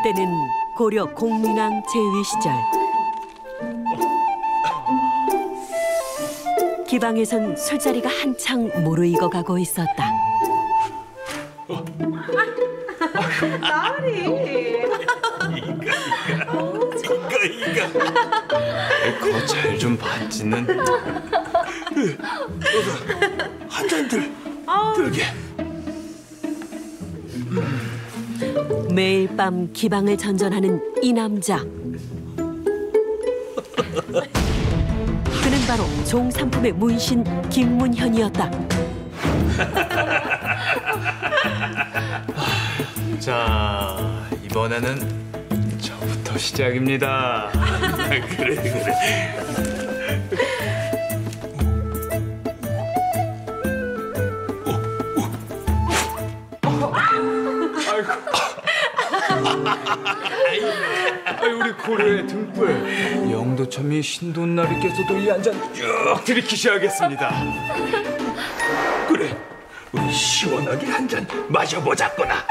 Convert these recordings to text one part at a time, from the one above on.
때는 고려 공민왕 제위 시절. 기방에선 술자리가 한창 무르익어가고 있었다. 나으리. 이거. 거 잘 좀 봤지는. 한 잔 들게. 매일 밤 기방을 전전하는 이 남자. 그는 바로 종삼품의 문신 김문현이었다. 자, 이번에는 저부터 시작입니다. 그래. 아이고, 우리 고려의 등불 영도첨이 신돈나리께서도 이 한 잔 쭉 들이키셔야겠습니다. 그래, 우리 시원하게 한 잔 마셔보자꾸나.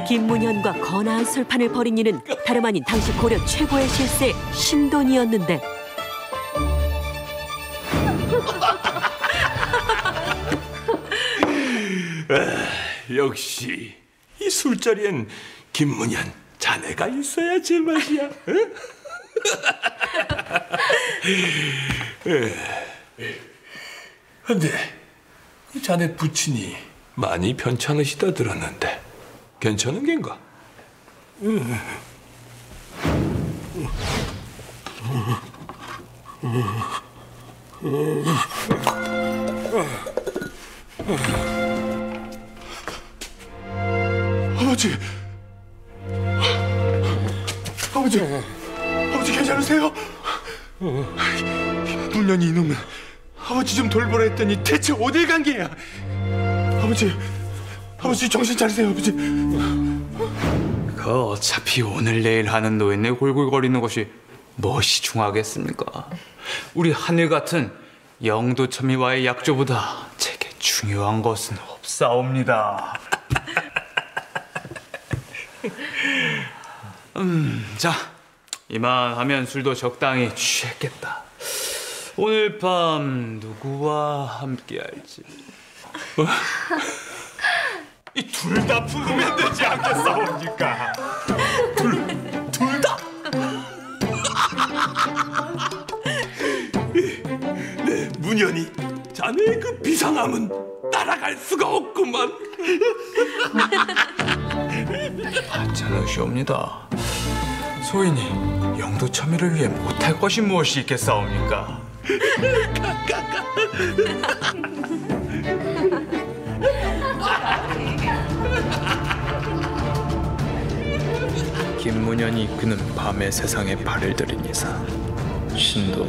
김문현과 거나한 술판을 벌인 이는 다름 아닌 당시 고려 최고의 실세 신돈이었는데 역시 이 술자리엔 김문현 자네가 있어야 제맛이야. 근데 자네 부친이 많이 편찮으시다 들었는데 괜찮은 겐가? 아버지 괜찮으세요? 문현이 이놈은 아버지 좀 돌보라 했더니 대체 어딜 간 게야? 아버지 정신 차리세요, 아버지. 그 어차피 오늘 내일 하는 노인네 골골거리는 것이 무엇이 중하겠습니까? 우리 하늘 같은 영도첨이와의 약조보다 제게 중요한 것은 없사옵니다. 자, 이만하면 술도 적당히 취했겠다. 오늘 밤 누구와 함께할지. 이 둘 다 부르면 되지 않겠사옵니까? 둘 다? 네, 문현이 자네의 그 비상함은 따라갈 수가 없구만. 괜찮으시옵니다. 소인이 영도첨이를 위해 못할 것이 무엇이 있겠사옵니까? 김문현이 이끄는 밤의 세상에 발을 들인 이상, 신돈,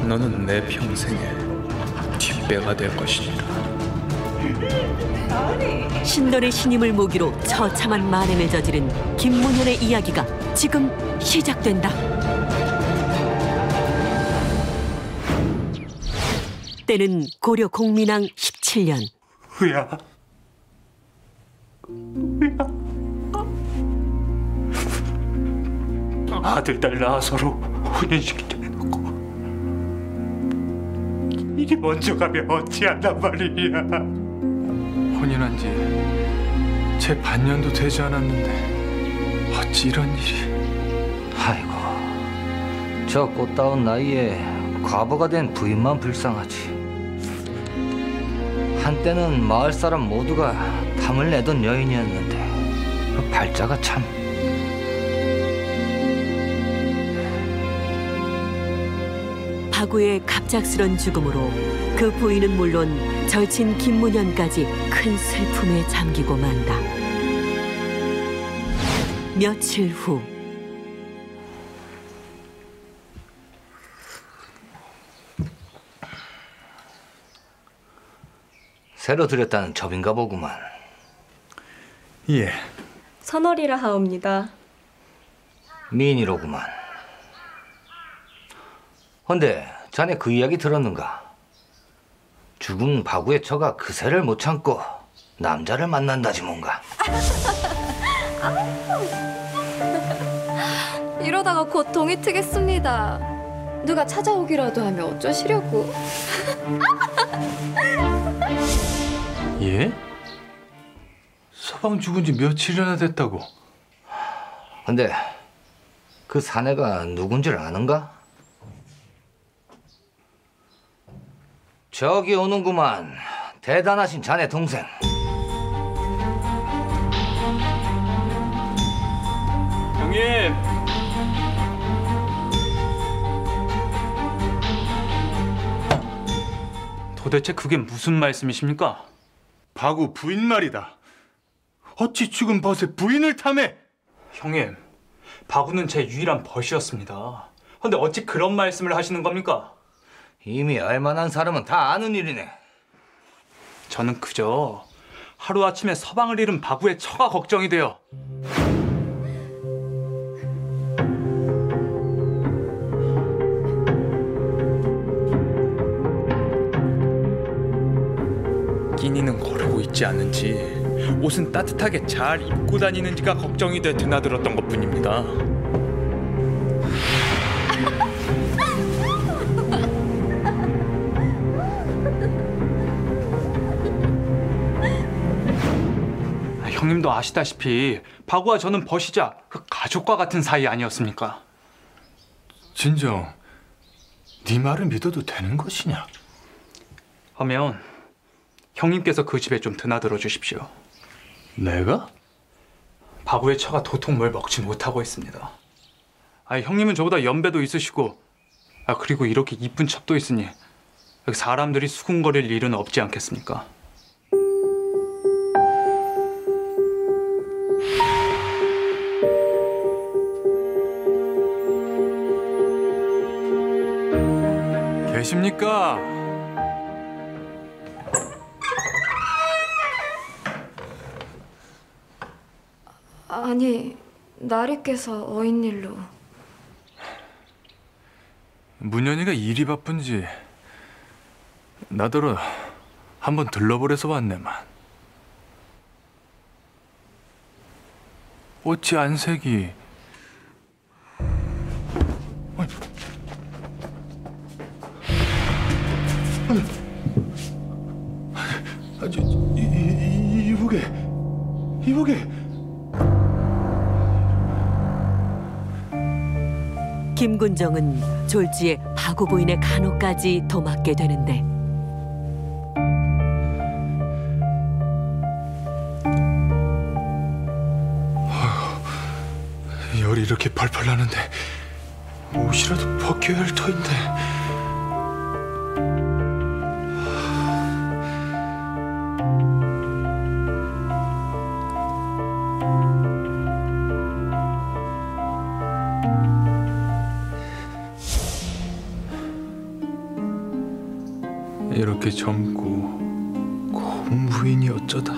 너는 내 평생에 뒷배가 될 것이니라. 신돈의 신임을 모기로 처참한 만행을 저지른 김문현의 이야기가 지금 시작된다. 때는 고려 공민왕 17년. 후야. 아들, 딸 낳아 서로 혼인시키게 해놓고 이게 먼저 가면 어찌한단 말이야. 혼인한 지 채 반년도 되지 않았는데 어찌 이런 일이. 아이고, 저 꽃다운 나이에 과부가 된 부인만 불쌍하지. 한때는 마을 사람 모두가 탐을 내던 여인이었는데 그 발자가 참. 파구의 갑작스런 죽음으로 그 부인은 물론 절친 김문현까지 큰 슬픔에 잠기고 만다. 며칠 후 새로 들였다는 접인가 보구만. 예. 선월이라 하옵니다. 미인이로구만. 헌데 자네 그 이야기 들었는가? 죽은 바구의 처가 그새를 못 참고 남자를 만난다지 뭔가. 이러다가 곧 동이 트겠습니다. 누가 찾아오기라도 하면 어쩌시려고. 예? 서방 죽은 지 며칠이나 됐다고. 근데 그 사내가 누군지를 아는가? 저기 오는구만. 대단하신 자네 동생. 형님. 도대체 그게 무슨 말씀이십니까? 바구 부인 말이다. 어찌 죽은 벗의 부인을 탐해? 형님, 바구는 제 유일한 벗이었습니다. 근데 어찌 그런 말씀을 하시는 겁니까? 이미 알만한 사람은 다 아는 일이네. 저는 그저 하루아침에 서방을 잃은 바구의 처가 걱정이 돼요. 끼니는 거르고 있지 않는지, 옷은 따뜻하게 잘 입고 다니는지가 걱정이 돼 드나들었던 것뿐입니다. 형님도 아시다시피 바구와 저는 벗이자 그 가족과 같은 사이 아니었습니까? 진정, 네 말을 믿어도 되는 것이냐? 하면 형님께서 그 집에 좀 드나들어 주십시오. 내가? 바구의 처가 도통 뭘 먹지 못하고 있습니다. 형님은 저보다 연배도 있으시고, 그리고 이렇게 이쁜 첩도 있으니 사람들이 수군거릴 일은 없지 않겠습니까? 계십니까? 아니, 나리께서 어인일로. 문현이가 일이 바쁜지 나더러 한번 들러보래서 왔네만. 어찌 안색이? 이보게. 김군정은 졸지에 바구 부인의 간호까지 도맡게 되는데 열이 이렇게 펄펄 나는데 옷이라도 벗겨야 할 터인데. 이렇게 젊고 고운 부인이 어쩌다.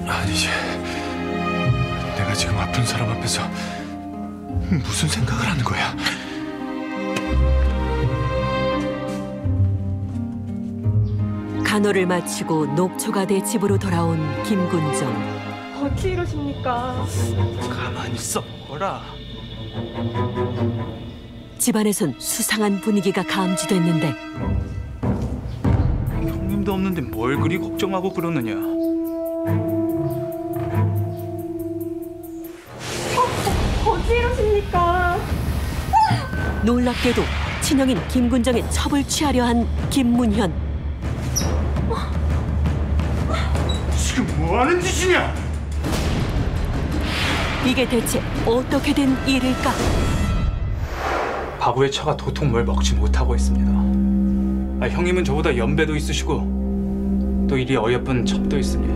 아니지, 내가 지금 아픈 사람 앞에서 무슨 생각을 하는 거야? 간호를 마치고 녹초가 돼 집으로 돌아온 김군정. 어찌 이러십니까? 가만히 있어 보라. 집안에선 수상한 분위기가 감지됐는데 형님도 없는데 뭘 그리 걱정하고 그러느냐. 어찌 이러십니까? 놀랍게도 친형인 김군정의 첩을 취하려 한 김문현. 지금 뭐 하는 짓이냐? 이게 대체 어떻게 된 일일까? 바구의 처가 도통 뭘 먹지 못하고 있습니다. 형님은 저보다 연배도 있으시고 또 이리 어여쁜 첩도 있으니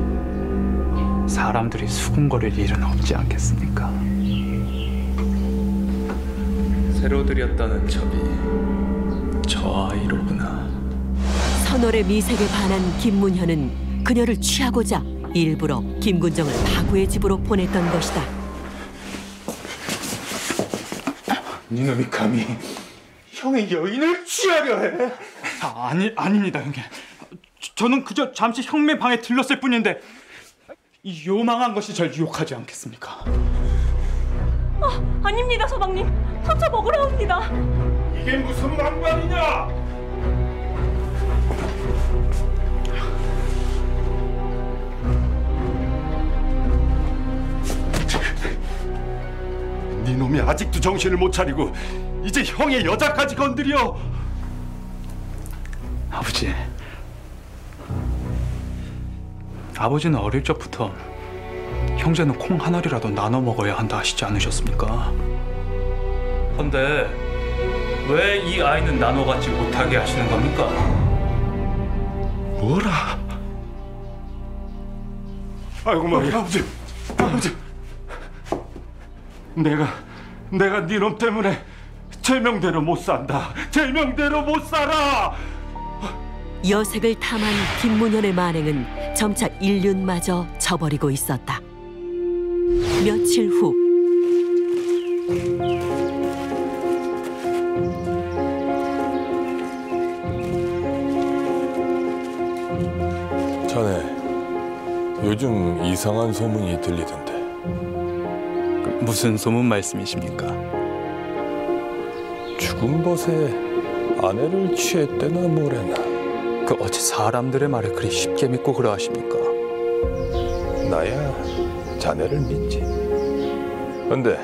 사람들이 수군거릴 일은 없지 않겠습니까? 새로 들였다는 첩이 저 아이로구나. 천월의 미색에 반한 김문현은 그녀를 취하고자 일부러 김군정을 파구의 집으로 보냈던 것이다. 니놈이 감히 형의 여인을 취하려 해? 아닙니다, 형님. 저는 그저 잠시 형매 방에 들렀을 뿐인데 이 요망한 것이 절 유혹하지 않겠습니까? 아닙니다, 서방님. 터쳐 먹으러 옵니다. 이게 무슨 망발이냐? 니놈이 아직도 정신을 못 차리고 이제 형의 여자까지 건드려. 아버지는 어릴 적부터 형제는 콩 한 알이라도 나눠 먹어야 한다 하시지 않으셨습니까? 근데 왜 이 아이는 나눠 갖지 못하게 하시는 겁니까? 뭐라? 아이고 말이야, 아버지. 내가 니놈 때문에 제명대로 못 산다. 제명대로 못 살아. 여색을 탐한 김문현의 만행은 점차 인륜마저 저버리고 있었다. 며칠 후 자네, 요즘 이상한 소문이 들리던데. 무슨 소문 말씀이십니까? 죽은 벗에 아내를 취했대나 뭐래나. 그 어찌 사람들의 말을 그리 쉽게 믿고 그러하십니까? 나야 자네를 믿지. 근데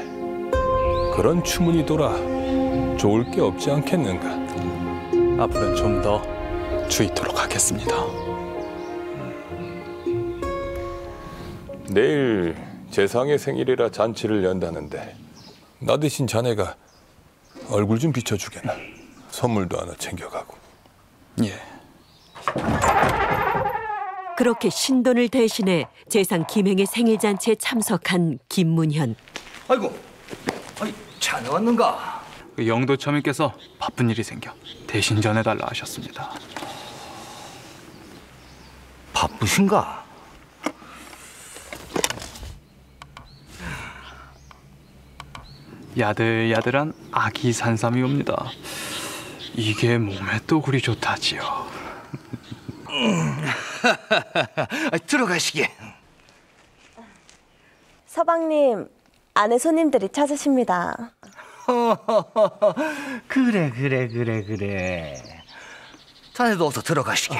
그런 추문이 돌아 좋을 게 없지 않겠는가? 앞으로는 좀 더 주의토록 하겠습니다. 내일 재상의 생일이라 잔치를 연다는데 나 대신 자네가 얼굴 좀 비춰주게나. 선물도 하나 챙겨가고. 예. 그렇게 신돈을 대신해 재상 김행의 생일잔치에 참석한 김문현. 아이고, 자네 왔는가? 그 영도처님께서 바쁜 일이 생겨 대신 전해달라 하셨습니다. 바쁘신가? 야들야들한 아기 산삼이 옵니다. 이게 몸에 또 그리 좋다지요. 들어가시게. 서방님, 안에 손님들이 찾으십니다. 그래. 자네도 어서 들어가시게.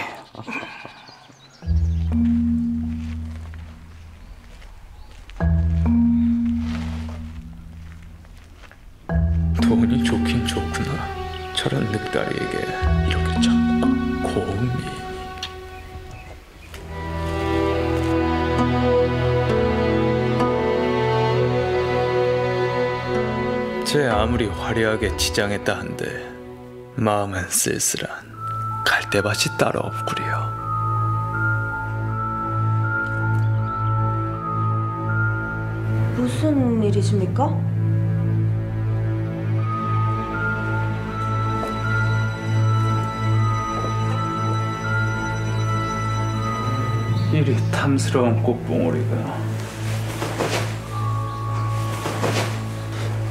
돈이 좋긴 좋구나. 저런 늑다리에게 이렇게 작고 고운 미인이. 제 아무리 화려하게 치장했다 한들 마음은 쓸쓸한 갈대밭이 따로 없구려. 무슨 일이십니까? 이리 탐스러운 꽃봉오리가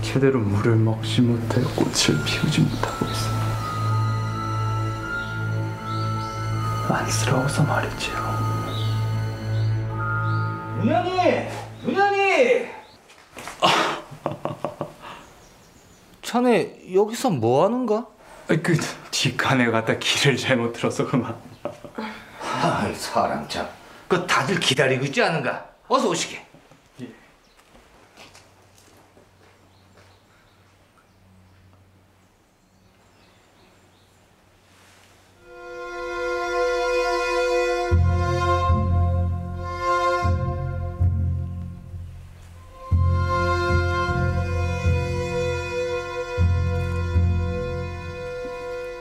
제대로 물을 먹지 못해 꽃을 피우지 못하고 있어. 안쓰러워서 말이지요. 문현이! 자네 여기서 뭐 하는가? 그 뒷간에 갔다 길을 잘못 들어서 그만. 사람 참. 그 다들 기다리고 있지 않은가? 어서 오시게.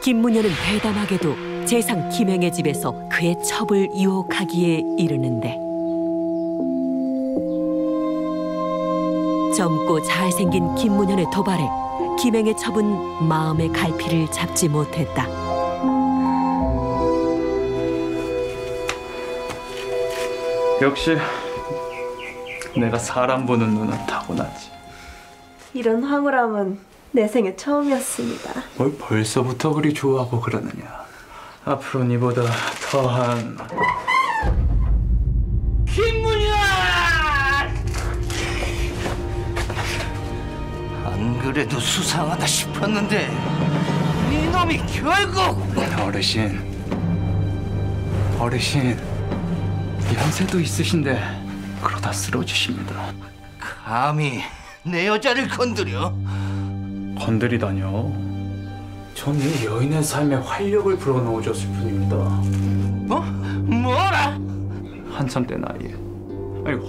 김문현은 대담하게도 재상 김행의 집에서 그의 첩을 유혹하기에 이르는데 젊고 잘생긴 김문현의 도발에 김행의 첩은 마음의 갈피를 잡지 못했다. 역시 내가 사람 보는 눈은 타고났지. 이런 황홀함은 내 생애 처음이었습니다. 뭘 벌써부터 그리 좋아하고 그러느냐. 앞으로 니보다 더한 김문현! 안 그래도 수상하다 싶었는데 이놈이 결국 어르신 연세도 있으신데 그러다 쓰러지십니다. 감히 내 여자를 건드려? 건드리다뇨. 전 이 여인의 삶에 활력을 불어넣어줬을 뿐입니다. 뭐? 뭐라? 한참 때 나이에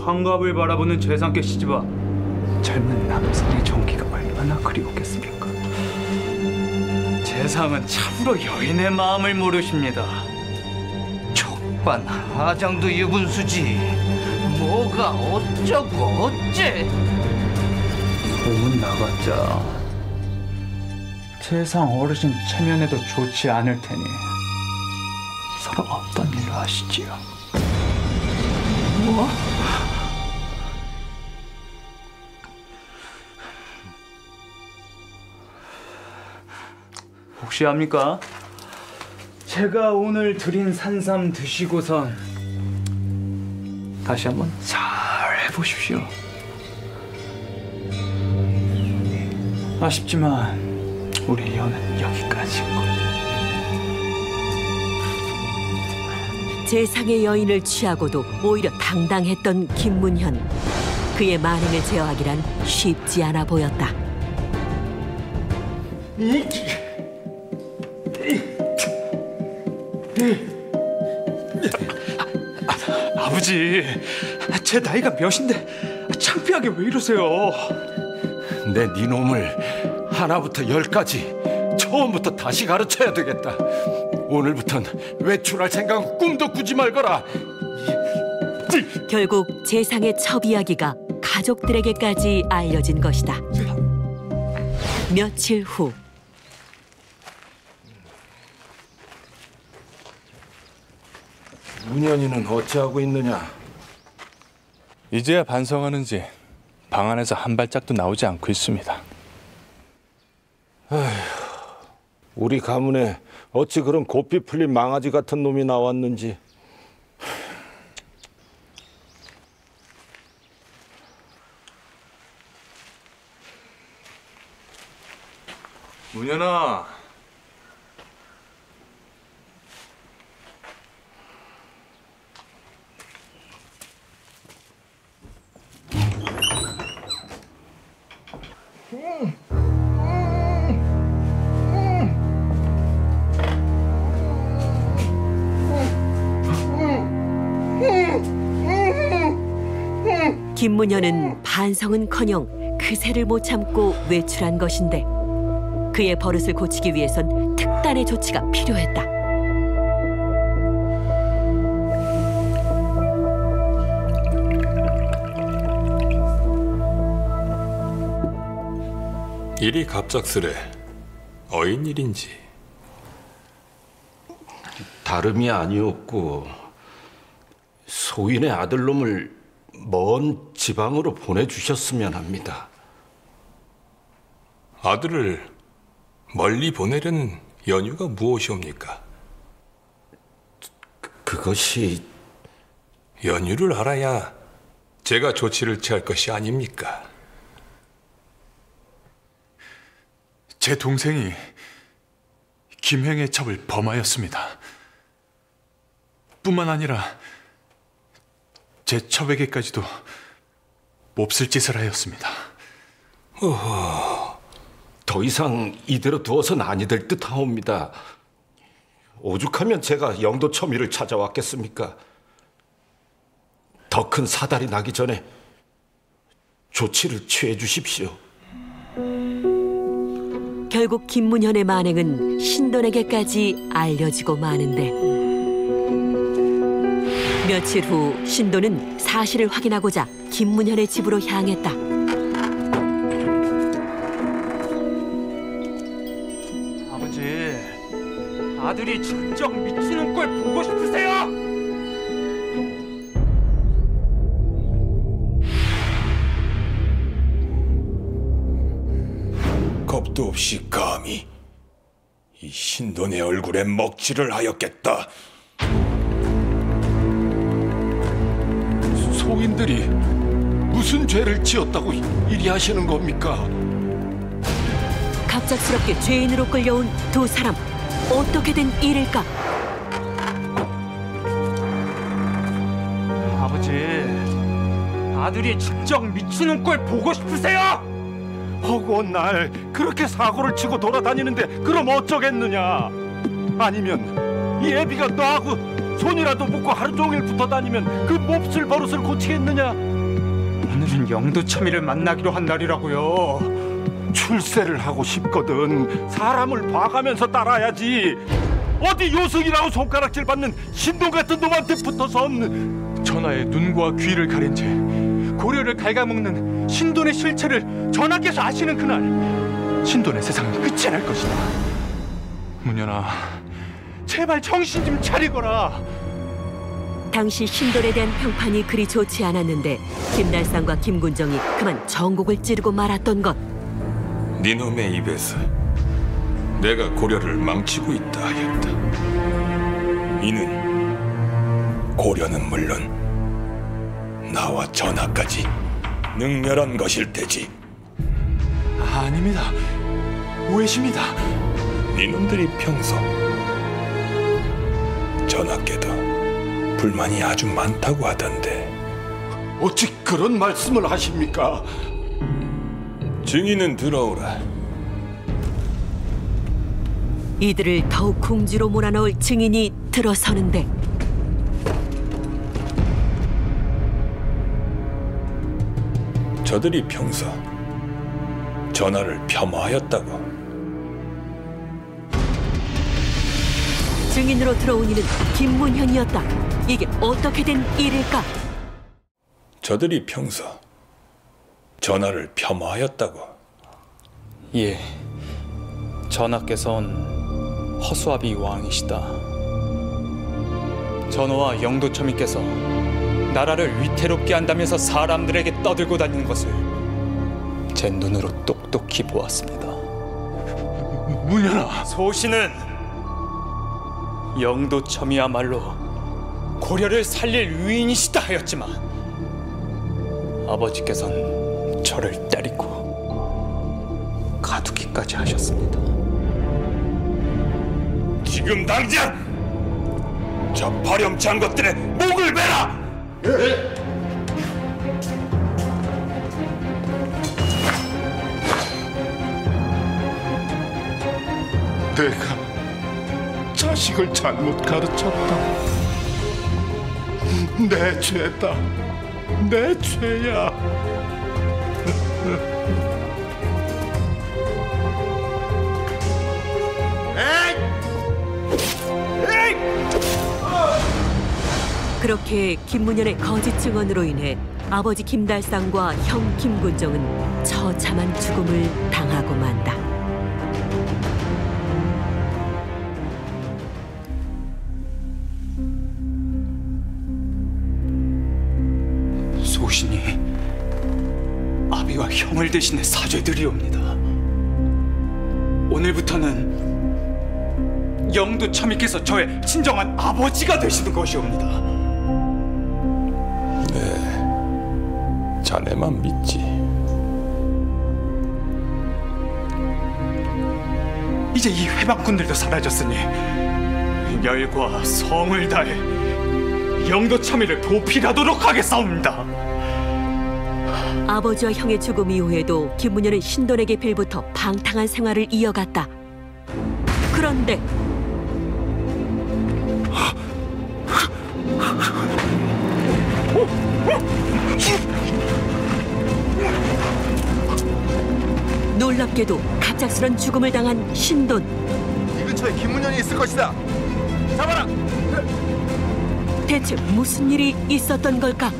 환갑을 바라보는 재상께 시집와 젊은 남성의 정기가 얼마나 그리웠겠습니까? 재상은 참으로 여인의 마음을 모르십니다. 족반 하장도 유분수지. 뭐가 어쩌고 어째? 소문 나갔자 재상 어르신 체면에도 좋지 않을 테니 서로 없던 일로 하시지요. 뭐? 혹시 압니까? 제가 오늘 드린 산삼 드시고선 다시 한번 잘 해보십시오. 아쉽지만 우리 연은 여기까지인 것. 재상의 여인을 취하고도 오히려 당당했던 김문현. 그의 만행을 제어하기란 쉽지 않아 보였다. 아버지, 제 나이가 몇인데 창피하게 왜 이러세요? 내 니놈을 하나부터 열까지 처음부터 다시 가르쳐야 되겠다. 오늘부턴 외출할 생각 꿈도 꾸지 말거라. 결국 재상의 첩 이야기가 가족들에게까지 알려진 것이다. 며칠 후 문현이는 어찌하고 있느냐? 이제야 반성하는지 방 안에서 한 발짝도 나오지 않고 있습니다. 우리 가문에 어찌 그런 고삐 풀린 망아지 같은 놈이 나왔는지. 문현아. 김문현은 반성은커녕 그새를 못 참고 외출한 것인데 그의 버릇을 고치기 위해선 특단의 조치가 필요했다. 일이 갑작스레 어인 일인지. 다름이 아니었고 소인의 아들놈을 먼 지방으로 보내주셨으면 합니다. 아들을 멀리 보내려는 연유가 무엇이옵니까? 그것이 연유를 알아야 제가 조치를 취할 것이 아닙니까? 제 동생이 김행의 첩을 범하였습니다. 뿐만 아니라 제 첩에게까지도 몹쓸 짓을 하였습니다. 더 이상 이대로 두어서는 아니 될 듯하옵니다. 오죽하면 제가 영도 첨의를 찾아왔겠습니까? 더 큰 사달이 나기 전에 조치를 취해 주십시오. 결국 김문현의 만행은 신돈에게까지 알려지고 마는데 며칠 후 신돈은 사실을 확인하고자 김문현의 집으로 향했다. 아버지, 아들이 진정 미치는 걸 보고 싶으세요? 수도 없이 감히 이 신돈의 얼굴에 먹칠을 하였겠다. 소인들이 무슨 죄를 지었다고 이리 하시는 겁니까? 갑작스럽게 죄인으로 끌려온 두 사람. 어떻게 된 일일까? 아버지, 아들이 직접 미치는 걸 보고 싶으세요? 허구한 날 그렇게 사고를 치고 돌아다니는데 그럼 어쩌겠느냐? 아니면 이 애비가 너하고 손이라도 묶고 하루 종일 붙어 다니면 그 몹쓸 버릇을 고치겠느냐? 오늘은 영도참이를 만나기로 한 날이라고요. 출세를 하고 싶거든. 사람을 봐가면서 따라야지. 어디 요승이라고 손가락질 받는 신동 같은 놈한테 붙어선. 전하의 눈과 귀를 가린 채 고려를 갉아먹는 신돈의 실체를 전하께서 아시는 그날 신돈의 세상은 끝이 날 것이다. 문현아, 제발 정신 좀 차리거라. 당시 신돈에 대한 평판이 그리 좋지 않았는데 김달상과 김군정이 그만 전곡을 찌르고 말았던 것. 네놈의 입에서 내가 고려를 망치고 있다 하였다. 이는 고려는 물론 나와 전하까지 능멸한 것일 테지. 아닙니다. 오해십니다. 네놈들이 평소 전하께도 불만이 아주 많다고 하던데 어찌 그런 말씀을 하십니까? 증인은 들어오라. 이들을 더욱 궁지로 몰아넣을 증인이 들어서는데 저들이 평소 전하를 폄하하였다고. 증인으로 들어온 이는 김문현이었다. 이게 어떻게 된 일일까? 저들이 평소 전하를 폄하하였다고. 예, 전하께서는 허수아비 왕이시다. 전하와 영도첨이께서 나라를 위태롭게 한다면서 사람들에게 떠들고 다니는 것을 제 눈으로 똑똑히 보았습니다. 문현아, 소신은 영도첨이야말로 고려를 살릴 위인이시다 하였지만 아버지께서는 저를 때리고 가두기까지 하셨습니다. 지금 당장 저 파렴치한 것들의 목을 베라! 내가 자식을 잘못 가르쳤다. 내 죄다. 내 죄야. 그렇게 김문현의 거짓 증언으로 인해 아버지 김달상과 형 김군정은 처참한 죽음을 당하고 만다. 소신이 아비와 형을 대신해 사죄드리옵니다. 오늘부터는 영도첨이께서 저의 진정한 아버지가 되시는 것이옵니다. 자네만 믿지. 이제 이 회방꾼들도 사라졌으니 열과 성을 다해 영도첨이를 도피하도록 하겠사옵니다. 아버지와 형의 죽음 이후에도 김문현은 신돈에게 빌부터 방탕한 생활을 이어갔다. 그런데 놀랍게도 갑작스런 죽음을 당한 신돈. 이 근처에 김문현이 있을 것이다. 잡아라. 대체 무슨 일이 있었던 걸까?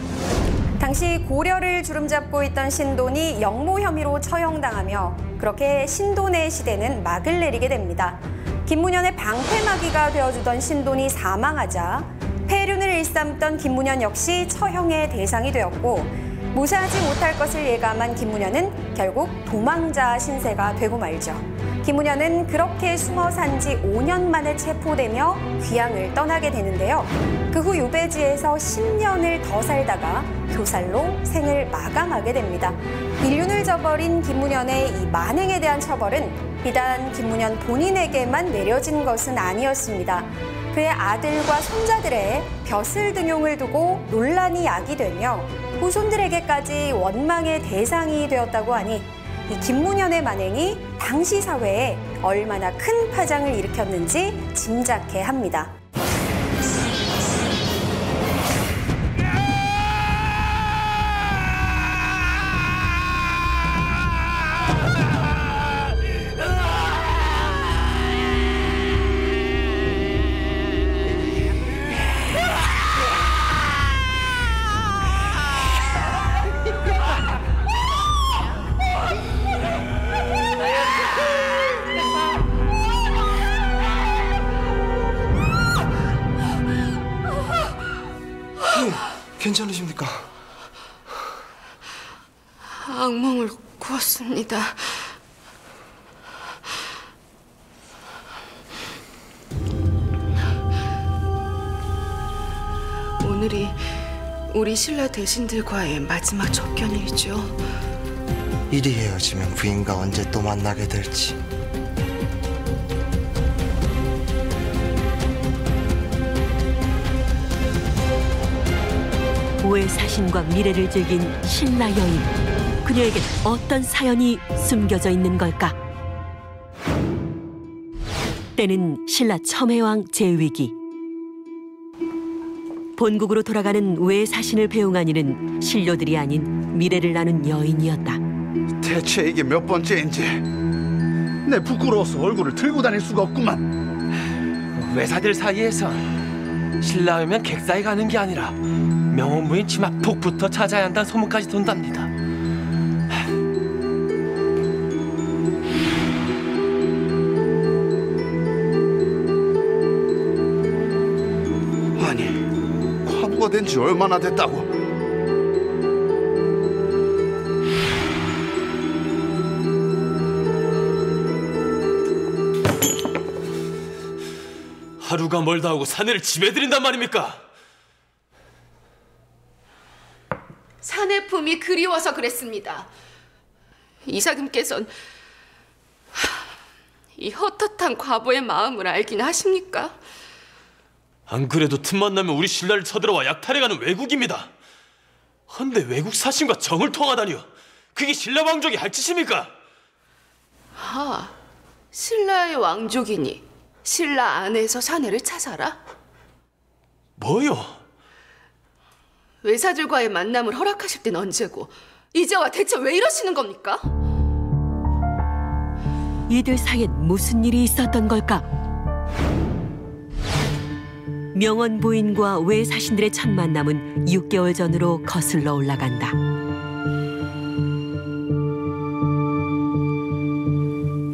당시 고려를 주름잡고 있던 신돈이 영모 혐의로 처형당하며 그렇게 신돈의 시대는 막을 내리게 됩니다. 김문현의 방패막이가 되어주던 신돈이 사망하자 폐륜을 일삼던 김문현 역시 처형의 대상이 되었고 무사하지 못할 것을 예감한 김문현은 결국 도망자 신세가 되고 말죠. 김문현은 그렇게 숨어 산 지 5년 만에 체포되며 귀향을 떠나게 되는데요. 그 후 유배지에서 10년을 더 살다가 교살로 생을 마감하게 됩니다. 인륜을 저버린 김문현의 이 만행에 대한 처벌은 비단 김문현 본인에게만 내려진 것은 아니었습니다. 그의 아들과 손자들의 벼슬 등용을 두고 논란이 야기되며 후손들에게까지 원망의 대상이 되었다고 하니 이 김문현의 만행이 당시 사회에 얼마나 큰 파장을 일으켰는지 짐작해 합니다. 괜찮으십니까? 악몽을 꾸었습니다. 오늘이 우리 신라 대신들과의 마지막 접견일이죠. 이리 헤어지면 부인과 언제 또 만나게 될지. 외사신과 미래를 즐긴 신라 여인. 그녀에겐 어떤 사연이 숨겨져 있는 걸까? 때는 신라 첨해왕 제위기. 본국으로 돌아가는 외사신을 배웅한 이는 신료들이 아닌 미래를 나눈 여인이었다. 대체 이게 몇 번째인지 내 부끄러워서 얼굴을 들고 다닐 수가 없구만. 외사들 사이에선 신라하면 객사에 가는 게 아니라 명원부인 치마 폭부터 찾아야 한다는 소문까지 돈답니다. 아니, 과부가 된 지 얼마나 됐다고? 하루가 멀다 하고 사내를 집에 들인단 말입니까? 사내품이 그리워서 그랬습니다. 이사금께서는 이 헛헛한 과부의 마음을 알긴 하십니까? 안 그래도 틈만 나면 우리 신라를 쳐들어와 약탈해가는 외국입니다. 헌데 외국 사신과 정을 통하다니요. 그게 신라 왕족이 할 짓입니까? 신라의 왕족이니 신라 안에서 사내를 찾아라? 뭐요? 외사들과의 만남을 허락하실 땐 언제고 이제와 대체 왜 이러시는 겁니까? 이들 사이엔 무슨 일이 있었던 걸까? 명원 부인과 외사신들의 첫 만남은 6개월 전으로 거슬러 올라간다.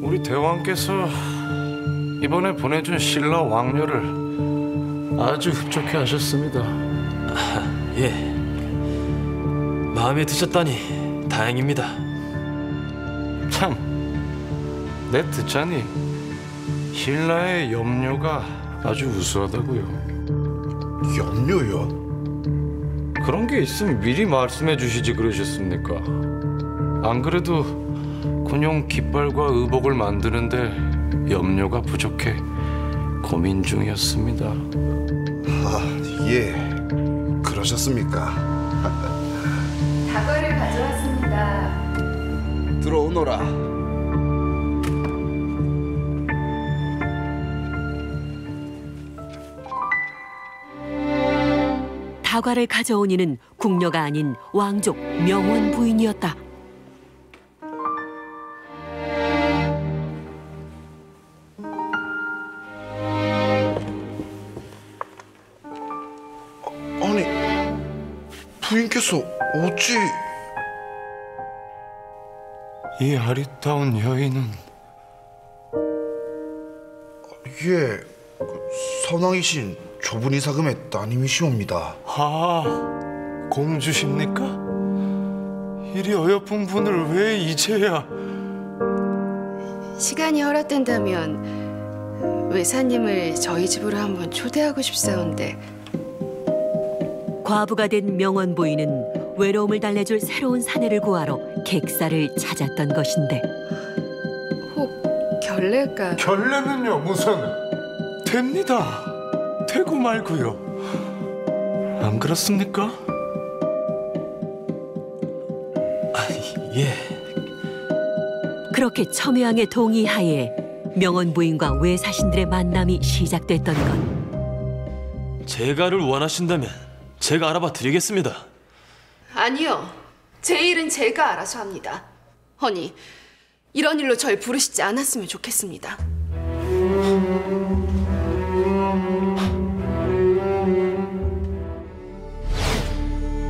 우리 대왕께서 이번에 보내준 신라 왕녀를 아주 흡족해 하셨습니다. 예, 마음에 드셨다니 다행입니다. 참, 내 듣자니 신라의 염료가 아주 우수하다고요. 염료요? 그런 게 있으면 미리 말씀해 주시지 그러셨습니까? 안 그래도 군용 깃발과 의복을 만드는데 염료가 부족해 고민 중이었습니다. 예, 그러셨습니까? 다과를 가져왔습니다. 들어오너라. 다과를 가져온 이는 궁녀가 아닌 왕족 명원 부인이었다. 아니, 부인께서 어찌... 이 아리따운 여인은... 예, 선왕이신 조분 이사금의 따님이시옵니다. 공주십니까? 이리 어여쁜 분을 왜 이제야... 시간이 허락된다면 외사님을 저희 집으로 한번 초대하고 싶사온데. 과부가 된 명원 부인은 외로움을 달래줄 새로운 사내를 구하러 객사를 찾았던 것인데 혹 결례가... 결례는요 무슨 됩니다. 되고 말고요. 안 그렇습니까? 예. 그렇게 첨예왕의 동의하에 명원 부인과 외사신들의 만남이 시작됐던 것. 제가를 원하신다면 제가 알아봐 드리겠습니다. 아니요. 제 일은 제가 알아서 합니다. 허니, 이런 일로 절 부르시지 않았으면 좋겠습니다.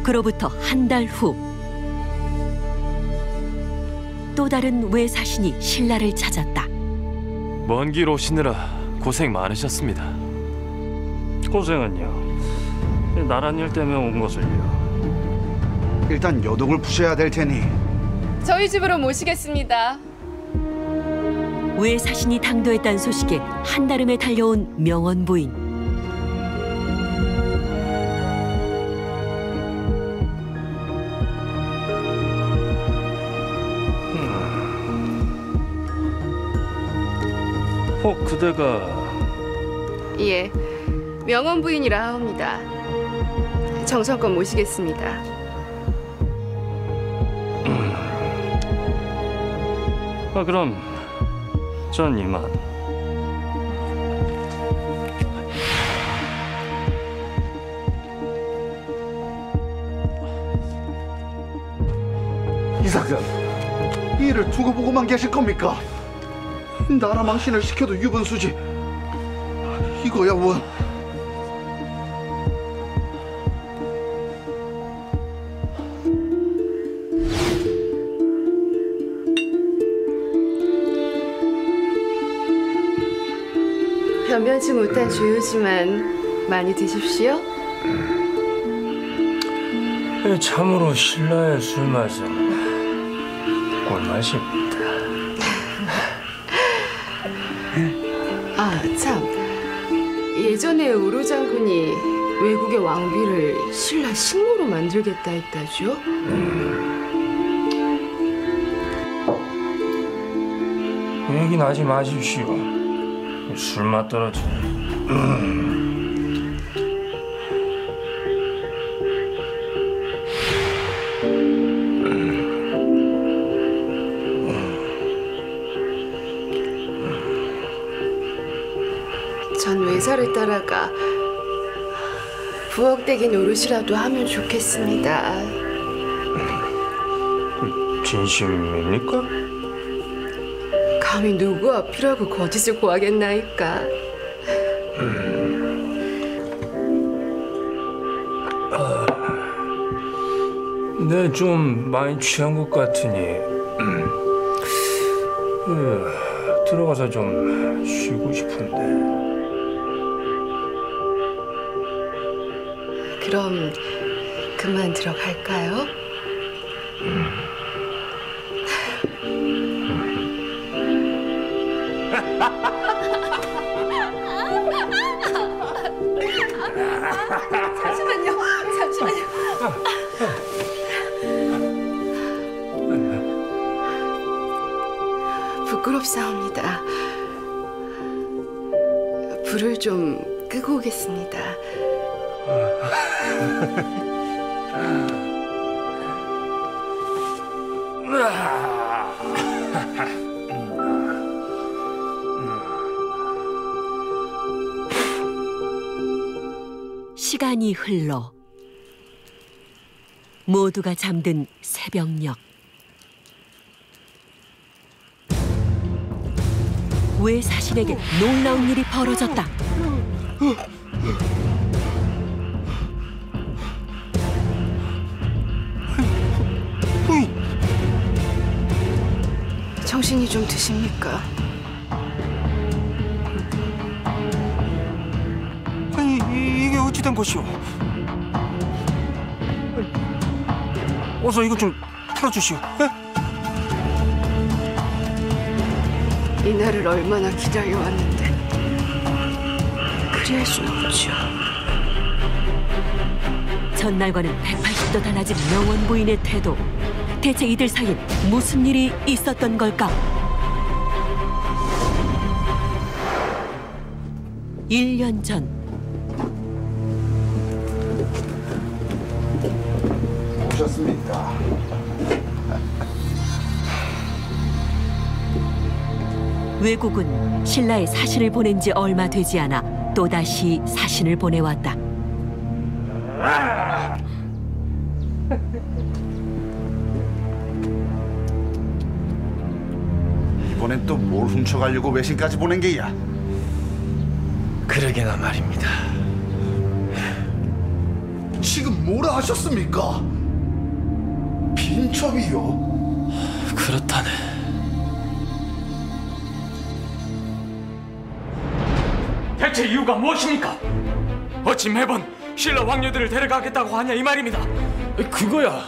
그로부터 한 달 후, 또 다른 외사신이 신라를 찾았다. 먼 길 오시느라 고생 많으셨습니다. 고생은요. 나란 일 때문에 온 것을요. 일단 여동을 푸셔야 될 테니 저희 집으로 모시겠습니다. 외사신이 당도했다는 소식에 한달음에 달려온 명원 부인. 혹 그대가... 예, 명원 부인이라 합니다. 정성껏 모시겠습니다. 그럼 전 이만. 이사장, 이 일을 두고 보고만 계실 겁니까? 나라 망신을 시켜도 유분수지. 이거야 원. 변변치 못한 주유지만 많이 드십시오. 참으로 신라의 술맛은 꿀맛입니다. 아, 참. 예전에 우루 장군이 외국의 왕비를 신라 식모로 만들겠다 했다죠? 얘기는 하지 마십시오. 술맛 떨어지. 전 외사를 따라가 부엌대기 노릇이라도 하면 좋겠습니다. 진심입니까? 감히 누구 앞이라고 거짓을 고하겠나이까. 네, 좀 많이 취한 것 같으니 들어가서 좀 쉬고 싶은데. 그럼 그만 들어갈까요? 잠시만요. 부끄럽사옵니다. 불을 좀 끄고 오겠습니다. 시간이 흘러 모두가 잠든 새벽녘. 외사신에게 놀라운 일이 벌어졌다. 정신이 좀 드십니까? 아니, 이게 어찌 된 것이오? 어서 이거 좀 풀어주시오. 이날을 얼마나 기다려왔는데 그리할 수는 없죠. 전날과는 180도 달라진 명원 부인의 태도. 대체 이들 사이엔 무슨 일이 있었던 걸까? 1년 전 오셨습니까? 외국은 신라에 사신을 보낸 지 얼마 되지 않아 또다시 사신을 보내왔다. 이번엔 또 뭘 훔쳐가려고 외신까지 보낸 게야? 그러게나 말입니다. 지금 뭐라 하셨습니까? 빈첩이요? 그렇다네. 대체 이유가 무엇입니까? 어찌 매번 신라 왕녀들을 데려가겠다고 하냐 이 말입니다. 그거야.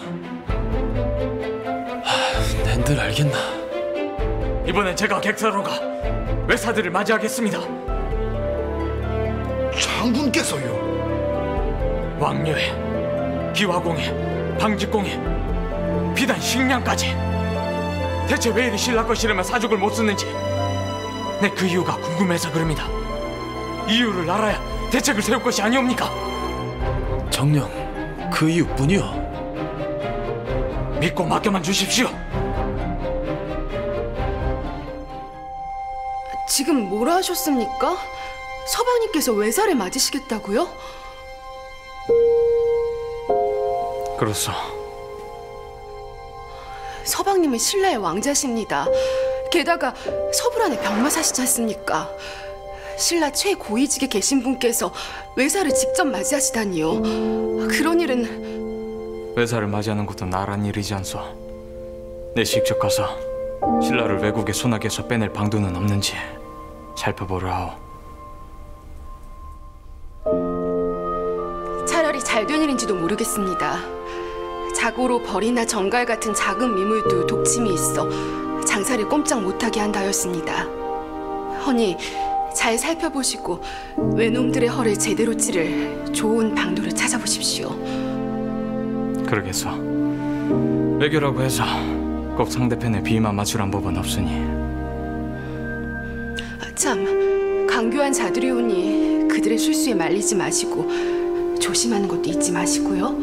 낸들 알겠나? 이번엔 제가 객사로 가 외사들을 맞이하겠습니다. 장군께서요? 왕녀회, 기화공회, 방직공회, 비단 식량까지. 대체 왜 이리 신라 거 싫으면 사족을 못 쓰는지 내 그 이유가 궁금해서 그럽니다. 이유를 알아야 대책을 세울 것이 아니옵니까? 정녕 그 이유뿐이요. 믿고 맡겨만 주십시오. 지금 뭐라 하셨습니까? 서방님께서 외사를 맞으시겠다고요? 그렇소. 서방님은 신라의 왕자십니다. 게다가 서불안의 병마사시지 않습니까? 신라 최고위직에 계신 분께서 외사를 직접 맞이하시다니요. 그런 일은... 외사를 맞이하는 것도 나란 일이지 않소. 내 직접 가서 신라를 외국의 손아귀에서 빼낼 방도는 없는지 살펴보려 하오. 차라리 잘된 일인지도 모르겠습니다. 자고로 벌이나 정갈 같은 작은 미물도 독침이 있어 장사를 꼼짝 못하게 한다였습니다. 허니 잘 살펴보시고 외놈들의 허를 제대로 찌를 좋은 방도를 찾아보십시오. 그러겠소. 외교라고 해서 꼭 상대편의 비위만 맞추란 법은 없으니. 참, 강교한 자들이 오니 그들의 술수에 말리지 마시고 조심하는 것도 잊지 마시고요.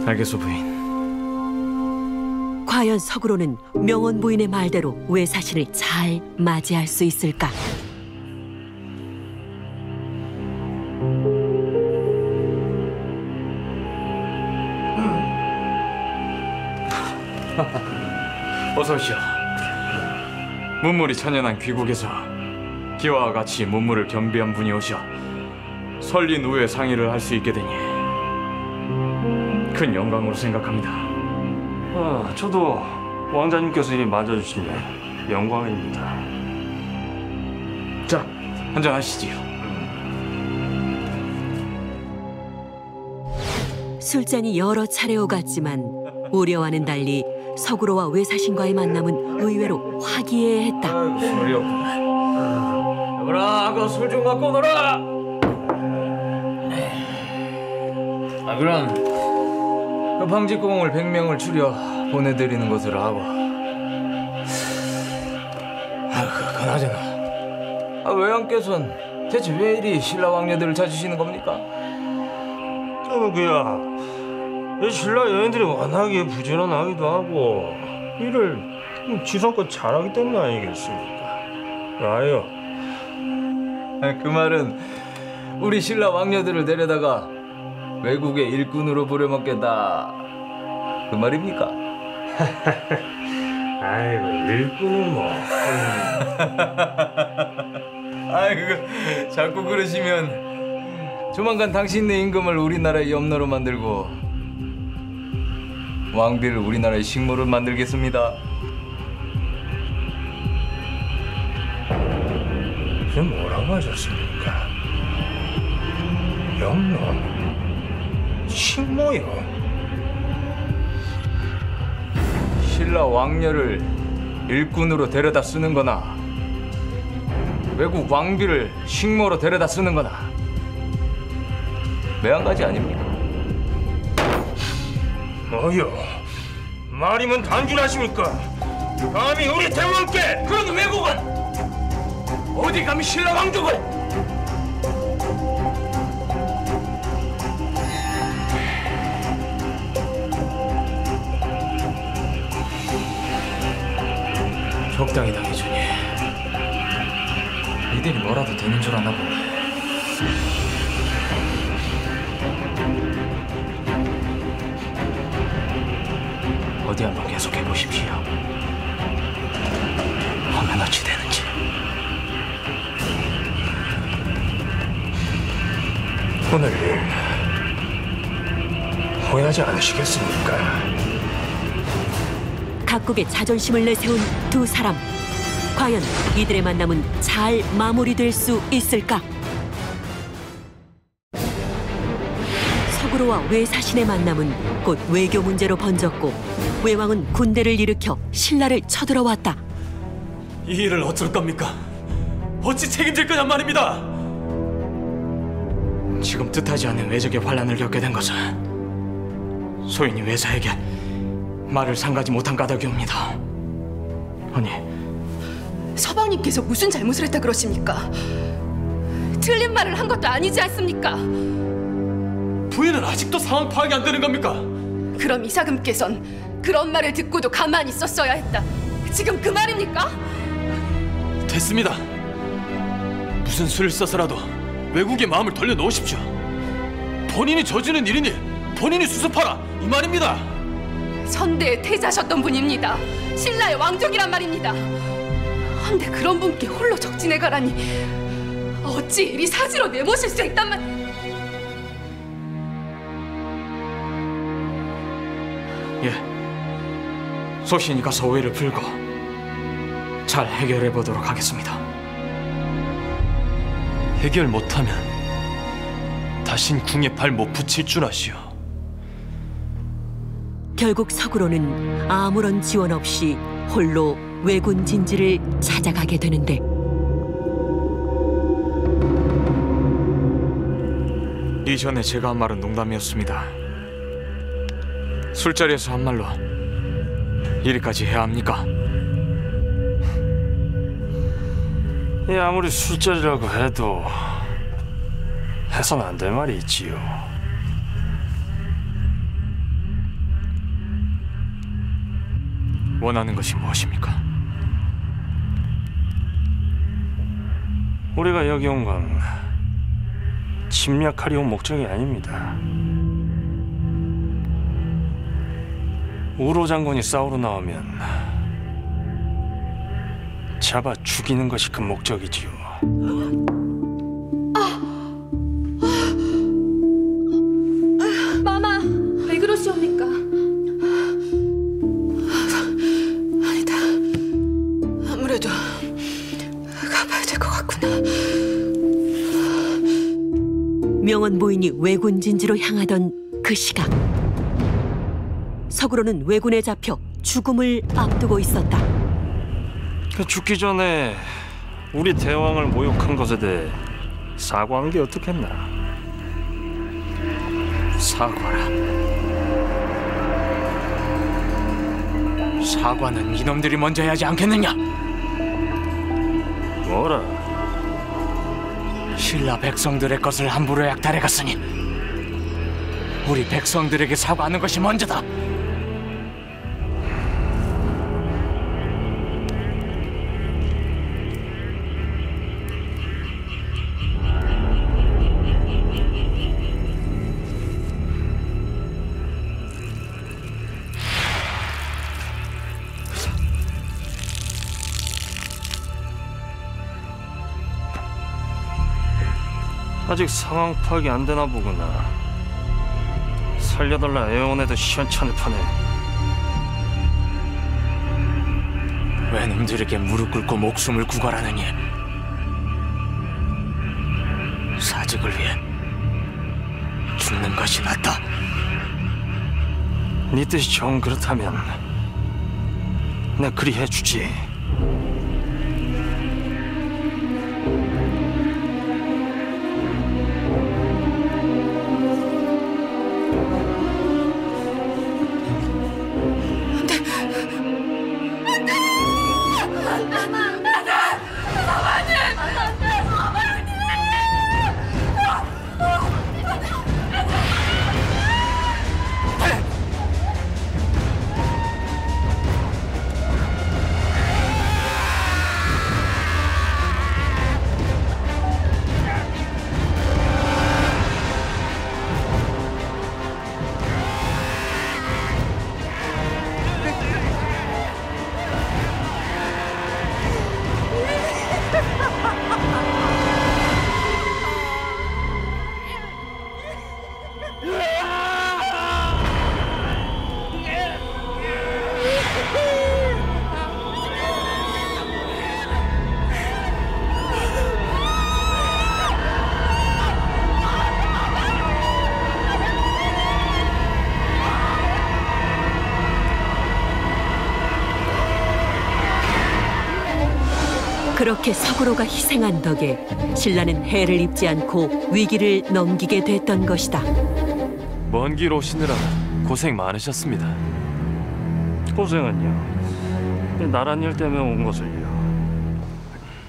알겠소, 부인. 과연 서구로는 명원 부인의 말대로 외사신을 잘 맞이할 수 있을까? 어서 오시오. 문물이 천연한 귀국에서 기와와 같이 문물을 겸비한 분이 오셔 설린 후에 상의를 할 수 있게 되니 큰 영광으로 생각합니다. 저도 왕자님께서 이리 맞아주시면 영광입니다. 자, 한잔 하시지요. 술잔이 여러 차례 오갔지만 우려와는 달리 서구로와 외사신과의 만남은 의외로 화기애애했다. 소리 없구나. 여보라, 그 술 좀 갖고 오너라. 그럼 그 방직공을 100명을 추려 보내드리는 것으로 하고. 그나저나 외왕께서는 대체 왜 이리 신라 왕녀들을 찾으시는 겁니까? 그야 신라 여인들이 워낙에 부지런하기도 하고 일을 지성껏 잘하기 때문 아니겠습니까? 아유. 그 말은 우리 신라 왕녀들을 데려다가 외국의 일꾼으로 부려먹겠다 그 말입니까? 아이고 일꾼은 뭐. 아이고 자꾸 그러시면 조만간 당신네 임금을 우리나라의 염라로 만들고 왕비를 우리나라의 식모로 만들겠습니다. 지금 뭐라고 하셨습니까? 염라? 식모요? 신라 왕녀를 일꾼으로 데려다 쓰는 거나 외국 왕비를 식모로 데려다 쓰는 거나 매한가지 아닙니까? 뭐요? 말이면 단준하십니까? 감히 우리 대왕께 그런 왜곡은 어디 감히 신라 왕족을 적당히 당해주니 이들이 뭐라도 되는 줄 아나 보네. 어디 한번 계속해 보십시오. 하면 어찌 되는지. 오늘 일 후회하지 않으시겠습니까? 각국의 자존심을 내세운 두 사람. 과연 이들의 만남은 잘 마무리될 수 있을까? 서구로와 외사신의 만남은 곧 외교 문제로 번졌고 외왕은 군대를 일으켜 신라를 쳐들어왔다. 이 일을 어쩔 겁니까? 어찌 책임질 거냔 말입니다. 지금 뜻하지 않은 외적의 환란을 겪게 된 것은 소인이 외사에게 말을 상가지 못한 까닭이옵니다. 아니, 서방님께서 무슨 잘못을 했다 그러십니까? 틀린 말을 한 것도 아니지 않습니까? 부인은 아직도 상황 파악이 안 되는 겁니까? 그럼 이사금께선 그런 말을 듣고도 가만히 있었어야 했다. 지금 그 말입니까? 됐습니다. 무슨 수를 써서라도 외국의 마음을 돌려놓으십시오. 본인이 저지른 일이니 본인이 수습하라, 이 말입니다. 선대의 태자셨던 분입니다. 신라의 왕족이란 말입니다. 헌데 그런 분께 홀로 적진에 가라니 어찌 이리 사지로 내모실 수 있단 말... 예, 소신이 가서 오해를 풀고 잘 해결해 보도록 하겠습니다. 해결 못하면 다신 궁에 발 못 붙일 줄 아시오. 결국 서구로는 아무런 지원 없이 홀로 왜군 진지를 찾아가게 되는데 이전에 제가 한 말은 농담이었습니다. 술자리에서 한 말로 이리까지 해야 합니까? 예, 아무리 술자리라고 해도 해서는 안 될 말이 있지요. 원하는 것이 무엇입니까? 우리가 여기 온 건 침략하려 온 목적이 아닙니다. 우로 장군이 싸우러 나오면 잡아 죽이는 것이 그 목적이지요. 마마, 왜 그러시옵니까? 아니다. 아무래도 가봐야 될 것 같구나. 명원 부인이 왜군 진지로 향하던 그 시각 서구로는 왜군에 잡혀 죽음을 앞두고 있었다. 죽기 전에 우리 대왕을 모욕한 것에 대해 사과하는 게 어떻겠나? 사과라. 사과는 이놈들이 먼저 해야지 않겠느냐? 뭐라? 신라 백성들의 것을 함부로 약탈해갔으니 우리 백성들에게 사과하는 것이 먼저다. 아직 상황 파악이 안 되나 보구나. 살려달라 애원해도 시원찮을 판에. 왜 놈들에게 무릎 꿇고 목숨을 구걸하느니? 사직을 위해 죽는 것이 낫다. 네 뜻이 정 그렇다면 내 그리 해주지. 그렇게 서구로가 희생한 덕에 신라는 해를 입지 않고 위기를 넘기게 됐던 것이다. 먼 길 오시느라 고생 많으셨습니다. 고생은요. 나란 일 때문에 온 것을요.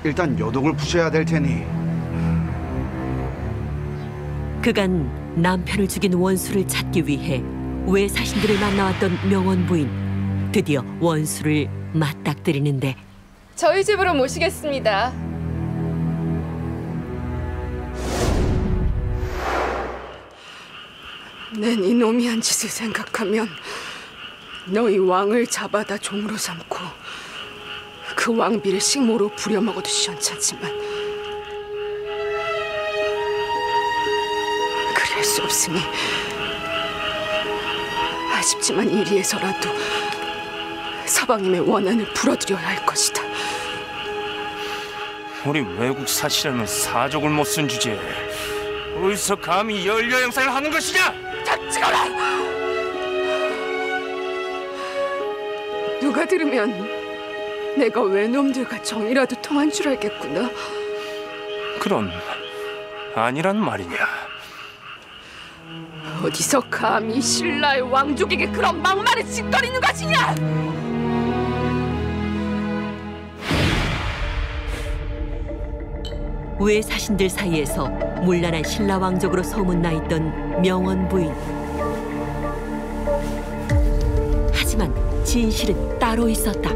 일단 요동을 부셔야 될 테니. 그간 남편을 죽인 원수를 찾기 위해 외사신들을 만나왔던 명원 부인. 드디어 원수를 맞닥뜨리는데 저희 집으로 모시겠습니다. 낸 이놈이 한 짓을 생각하면 너희 왕을 잡아다 종으로 삼고 그 왕비를 식모로 부려먹어도 시원찮지만 그럴 수 없으니 아쉽지만 이리에서라도 서방님의 원한을 풀어드려야 할 것이다. 우리 외국 사실에는 사족을 못 쓴 주제에 어디서 감히 연려 행사를 하는 것이냐? 닥치거라! 누가 들으면 내가 외놈들과 정이라도 통한 줄 알겠구나. 그럼 아니란 말이냐? 어디서 감히 신라의 왕족에게 그런 막말을 짓거리는 것이냐? 외사신들 사이에서 문란한 신라 왕족으로 소문나 있던 명원 부인. 하지만 진실은 따로 있었다.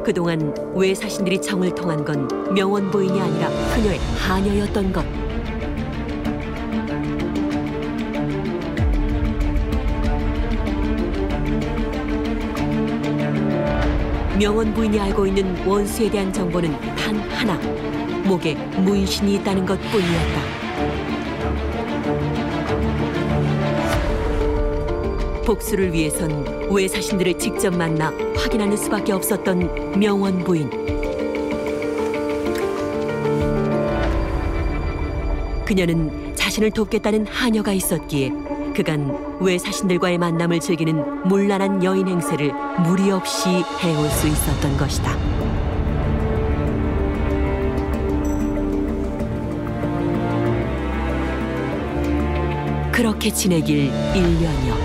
그동안 외사신들이 정을 통한 건 명원 부인이 아니라 그녀의 하녀였던 것. 명원 부인이 알고 있는 원수에 대한 정보는 단 하나, 목에 문신이 있다는 것뿐이었다. 복수를 위해선 외사신들을 직접 만나 확인하는 수밖에 없었던 명원 부인. 그녀는 자신을 돕겠다는 하녀가 있었기에 그간 외사신들과의 만남을 즐기는 문란한 여인 행세를 무리 없이 해올 수 있었던 것이다. 그렇게 지내길 1년여.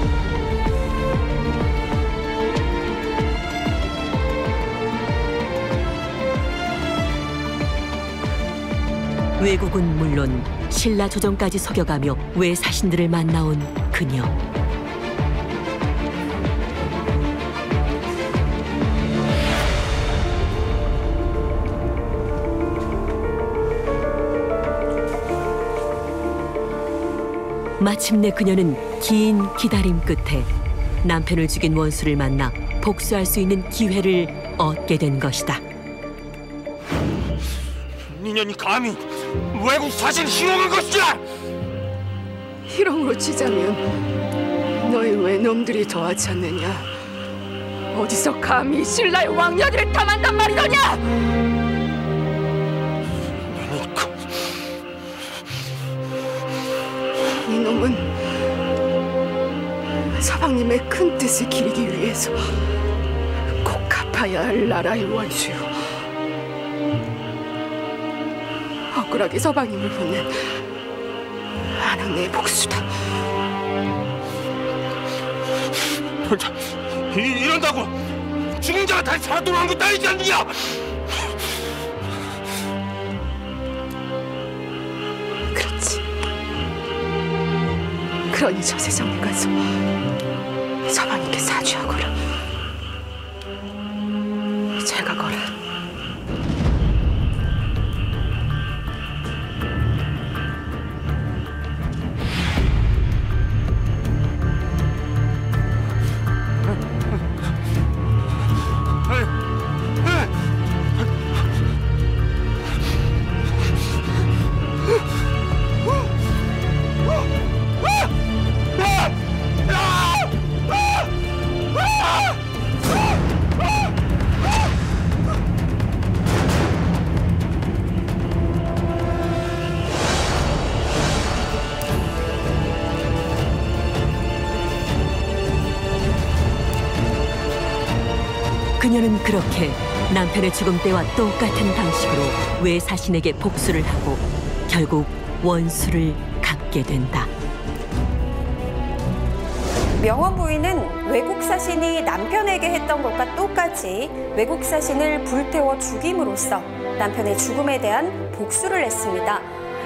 외국은 물론 신라 조정까지 속여가며 외사신들을 만나온 그녀. 마침내 그녀는 긴 기다림 끝에 남편을 죽인 원수를 만나 복수할 수 있는 기회를 얻게 된 것이다. 니년이 감히 외국 사실 희롱한 것이야! 희롱으로 치자면 너희 외놈들이 더하지 않느냐? 어디서 감히 신라의 왕녀들을 탐한단 말이더냐? 이놈은 서방님의 큰 뜻을 기리기 위해서 꼭 갚아야 할 나라의 원수요. 억울하게 서방님을 보낸 아낙네의 복수다. 이런다고 죽은 자가 다시 살아 돌아오는 것도 아니지 않느냐? 그렇지. 그러니 저 세상에 가서 서방님께 사죄하거라. 제가 거라. 그녀는 그렇게 남편의 죽음 때와 똑같은 방식으로 외사신에게 복수를 하고 결국 원수를 갚게 된다. 명원 부인은 외국 사신이 남편에게 했던 것과 똑같이 외국 사신을 불태워 죽임으로써 남편의 죽음에 대한 복수를 했습니다.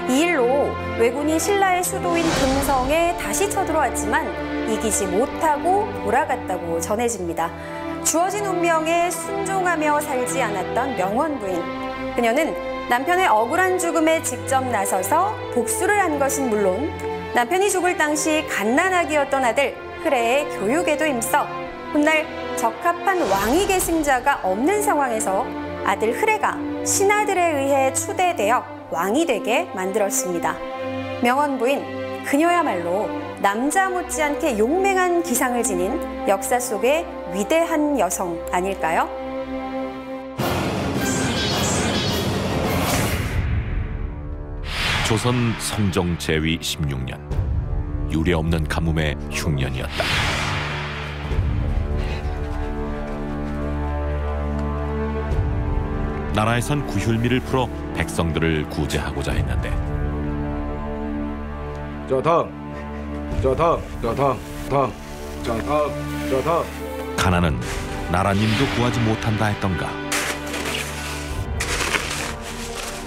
이 일로 왜군이 신라의 수도인 금성에 다시 쳐들어왔지만 이기지 못하고 돌아갔다고 전해집니다. 주어진 운명에 순종하며 살지 않았던 명원 부인. 그녀는 남편의 억울한 죽음에 직접 나서서 복수를 한 것은 물론 남편이 죽을 당시 갓난아기였던 아들 흐레의 교육에도 힘써 훗날 적합한 왕위 계승자가 없는 상황에서 아들 흐레가 신하들에 의해 추대되어 왕이 되게 만들었습니다. 명원 부인, 그녀야말로 남자 못지않게 용맹한 기상을 지닌 역사 속의 위대한 여성 아닐까요? 조선 성종 제위 16년, 유례없는 가뭄의 흉년이었다. 나라에선 구휼미를 풀어 백성들을 구제하고자 했는데 가난은 나라님도 구하지 못한다 했던가.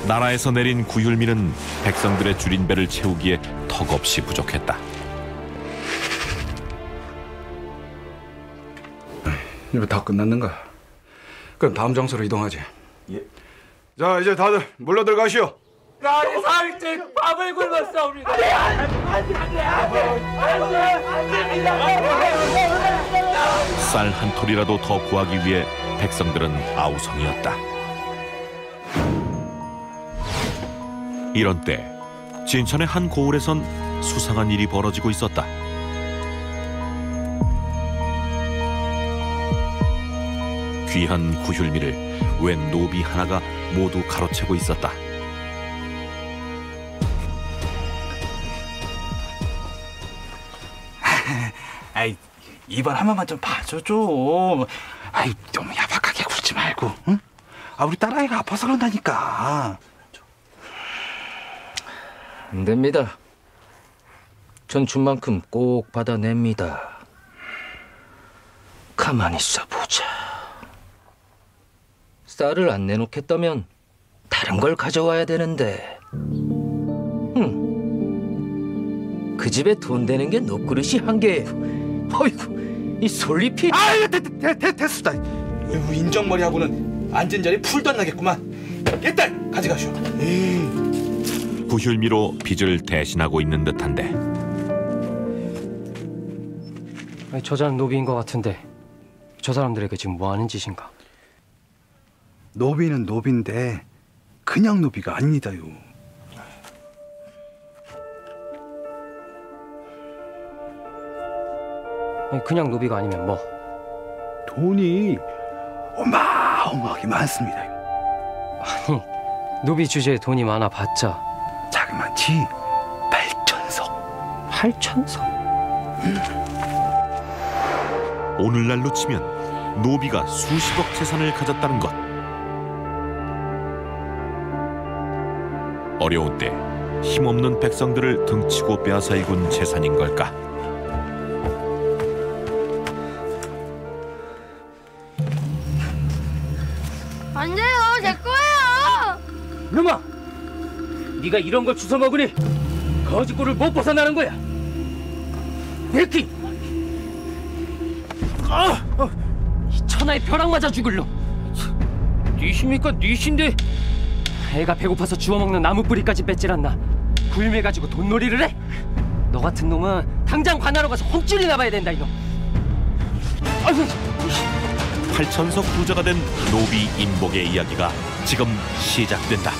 나라에서 내린 구휼미는 백성들의 줄인 배를 채우기에 턱없이 부족했다. 이거 다 끝났는가? 그럼 다음 장소로 이동하지. 예. 자, 이제 다들 물러 들어가시오. 나의 살찐 밥을 굶었사옵니다. 쌀 한 톨이라도 더 구하기 위해 백성들은 아우성이었다. 이런 때 진천의 한 고을에선 수상한 일이 벌어지고 있었다. 귀한 구휼미를 웬 노비 하나가 모두 가로채고 있었다. 아이, 이번 한 번만 좀 봐줘 좀. 아이, 너무 야박하게 굴지 말고, 응? 아, 우리 딸아이가 아파서 그런다니까. 안 됩니다. 전 준 만큼 꼭 받아냅니다. 가만히 있어보자. 쌀을 안 내놓겠다면 다른 걸 가져와야 되는데. 그 집에 돈 되는 게 놋그릇이 한 개예요. 어이구, 이 솔잎이. 아유, 됐수다. 인정머리하고는 앉은 자리 풀도 안 나겠구만. 일단 가져가시오. 구휼미로 빚을 대신하고 있는 듯한데. 저자는 노비인 것 같은데 저 사람들에게 지금 뭐 하는 짓인가? 노비는 노비인데 그냥 노비가 아닙니다요. 그냥 노비가 아니면 뭐? 돈이 어마어마하게 많습니다요. 아니, 노비 주제에 돈이 많아봤자 자그마치 8천석. 8천석? 오늘날로 치면 노비가 수십억 재산을 가졌다는 것. 어려운 때 힘없는 백성들을 등치고 빼앗아 일군 재산인 걸까? 안 돼요, 제 거예요. 놈아, 네가 이런 걸 주워 먹으니 거지꼴을 못 벗어나는 거야. 내키, 이 천하의 벼락 맞아 죽을 놈. 뉘십니까 뉘신데 애가 배고파서 주워 먹는 나무 뿌리까지 뺏질 않나. 구일매 가지고 돈놀이를 해? 너 같은 놈은 당장 관하러 가서 홈줄이나 봐야 된다 이놈. 아이고. 8천석 부자가 된 노비 인복의 이야기가 지금 시작된다.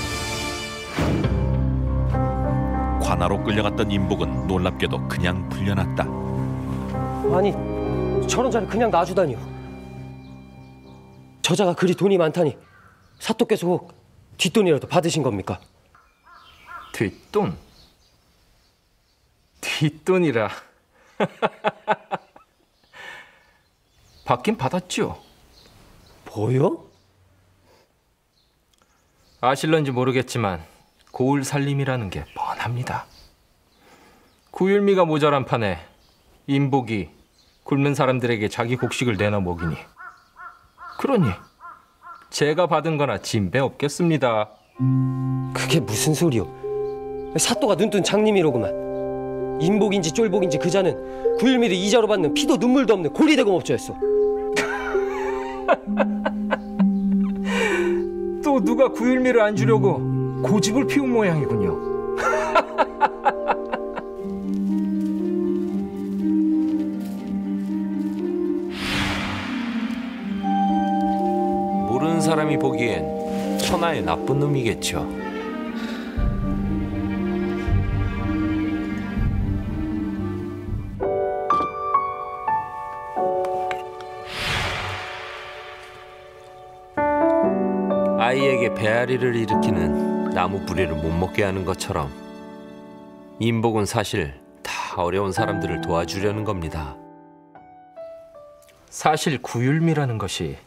관하로 끌려갔던 인복은 놀랍게도 그냥 풀려났다. 아니, 저런 자를 그냥 놔주다니요. 저자가 그리 돈이 많다니 사또께서 혹 뒷돈이라도 받으신 겁니까? 뒷돈? 뒷돈이라. 받긴 받았죠. 뭐요? 아실런지 모르겠지만 고을 살림이라는 게 뻔합니다. 구율미가 모자란 판에 인복이 굶는 사람들에게 자기 곡식을 내놔 먹이니, 그러니 제가 받은 거나 진배 없겠습니다. 그게 무슨 소리요? 사또가 눈뜬 장님이로구만. 인복인지 쫄복인지 그자는 구일미를 이자로 받는 피도 눈물도 없는 고리대공업자였어. 또 누가 구율미를 안 주려고 고집을 피운 모양이군요. 모르는 사람이 보기엔 천하의 나쁜 놈이겠죠. 아이에게 배앓이를 일으키는 나무 뿌리를 못 먹게 하는 것처럼 인복은 사실 다 어려운 사람들을 도와주려는 겁니다. 사실 구율미라는 것이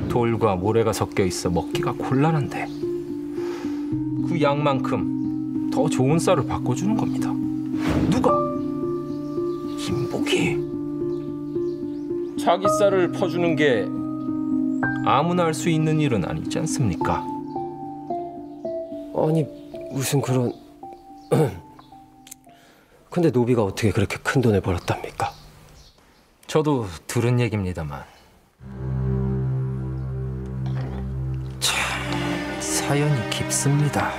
돌과 모래가 섞여 있어 먹기가 곤란한데 그 양만큼 더 좋은 쌀을 바꿔주는 겁니다. 누가? 인복이. 자기 쌀을 퍼주는 게 아무나 할 수 있는 일은 아니지 않습니까? 아니, 무슨 그런... 근데 노비가 어떻게 그렇게 큰 돈을 벌었답니까? 저도 들은 얘기입니다만 참 사연이 깊습니다.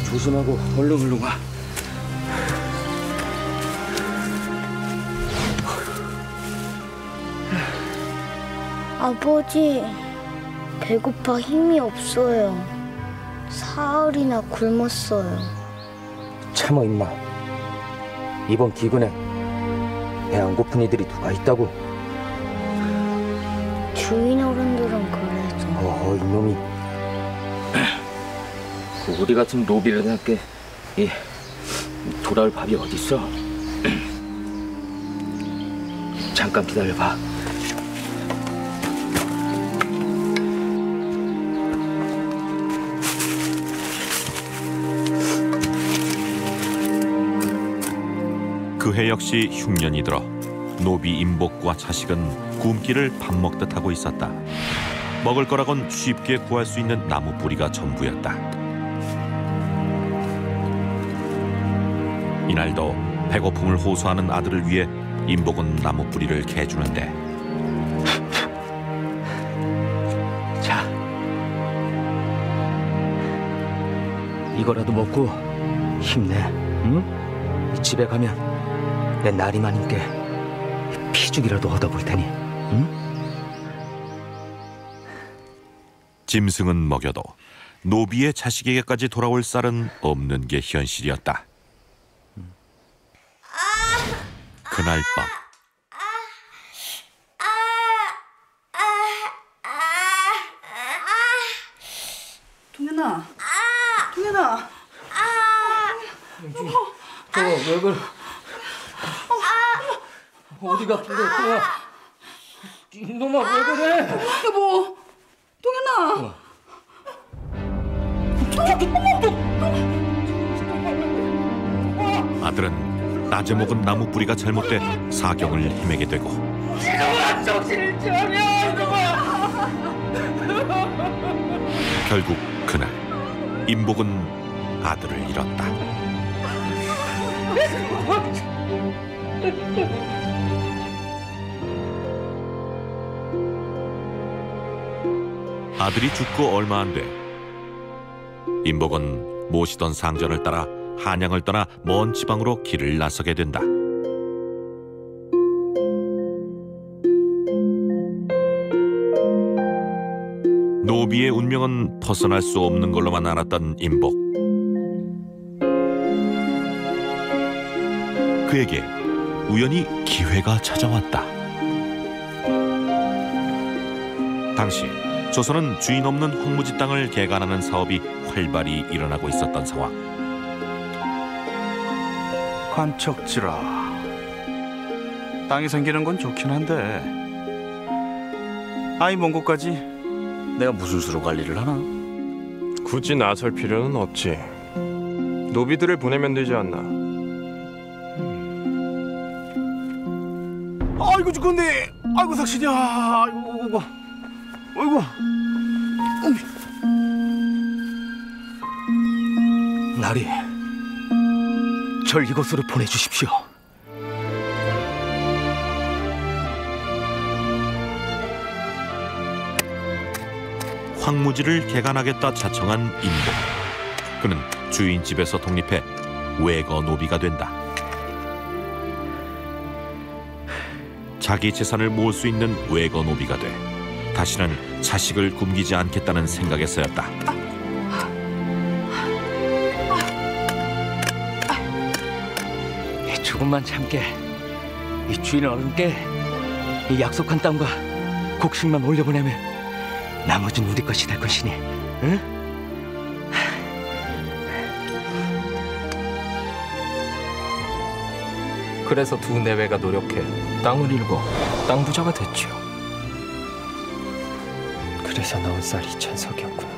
조심하고 얼른 와. 아버지, 배고파 힘이 없어요. 사흘이나 굶었어요. 참어 임마. 이번 기근에 배 안 고픈 이들이 누가 있다고. 주인 어른들은 그래서. 이놈이. 우리 같은 노비들한테 돌아올 밥이 어딨어? 잠깐 기다려봐. 그해 역시 흉년이 들어 노비 인복과 자식은 굶기를 밥 먹듯 하고 있었다. 먹을 거라곤 쉽게 구할 수 있는 나무 뿌리가 전부였다. 이날도 배고픔을 호소하는 아들을 위해 인복은 나무 뿌리를 캐주는데, 자, 이거라도 먹고 힘내. 응? 집에 가면 내 나리마님께 피죽이라도 얻어볼 테니. 응? 짐승은 먹여도 노비의 자식에게까지 돌아올 쌀은 없는 게 현실이었다. 그날 밤 동현아, 동현아. 저거 왜 그래? 어디가 아픈 거야? 이놈아 왜 그래? 여보, 동현아. 아들은 낮에 먹은 나무 뿌리가 잘못돼 사경을 헤매게 되고 이놈아, 정신을 차려, 이놈아. 결국 그날 임복은 아들을 잃었다. 아들이 죽고 얼마 안 돼 임복은 모시던 상전을 따라 한양을 떠나 먼 지방으로 길을 나서게 된다. 노비의 운명은 벗어날 수 없는 걸로만 알았던 임복. 그에게 우연히 기회가 찾아왔다. 당시 조선은 주인 없는 황무지 땅을 개간하는 사업이 활발히 일어나고 있었던 상황. 관척지라. 땅이 생기는 건 좋긴 한데 아이 먼 곳까지 내가 무슨 수로 관리를 하나? 굳이 나설 필요는 없지. 노비들을 보내면 되지 않나. 아이고 죽겠네. 아이고 삭신이야. 아이고. 나리, 절 이곳으로 보내주십시오. 황무지를 개간하겠다 자청한 임복. 그는 주인 집에서 독립해 외거 노비가 된다. 자기 재산을 모을 수 있는 외거 노비가 돼 다시는 자식을 굶기지 않겠다는 생각에서였다. 조금만 참게. 이 주인 어른께 이 약속한 땅과 곡식만 올려보내면 나머지는 우리 것이 될 것이니, 응? 그래서 두 내외가 노력해 땅을 일궈 땅 부자가 됐지요. 그래서 나온 쌀 2,000석이었구나.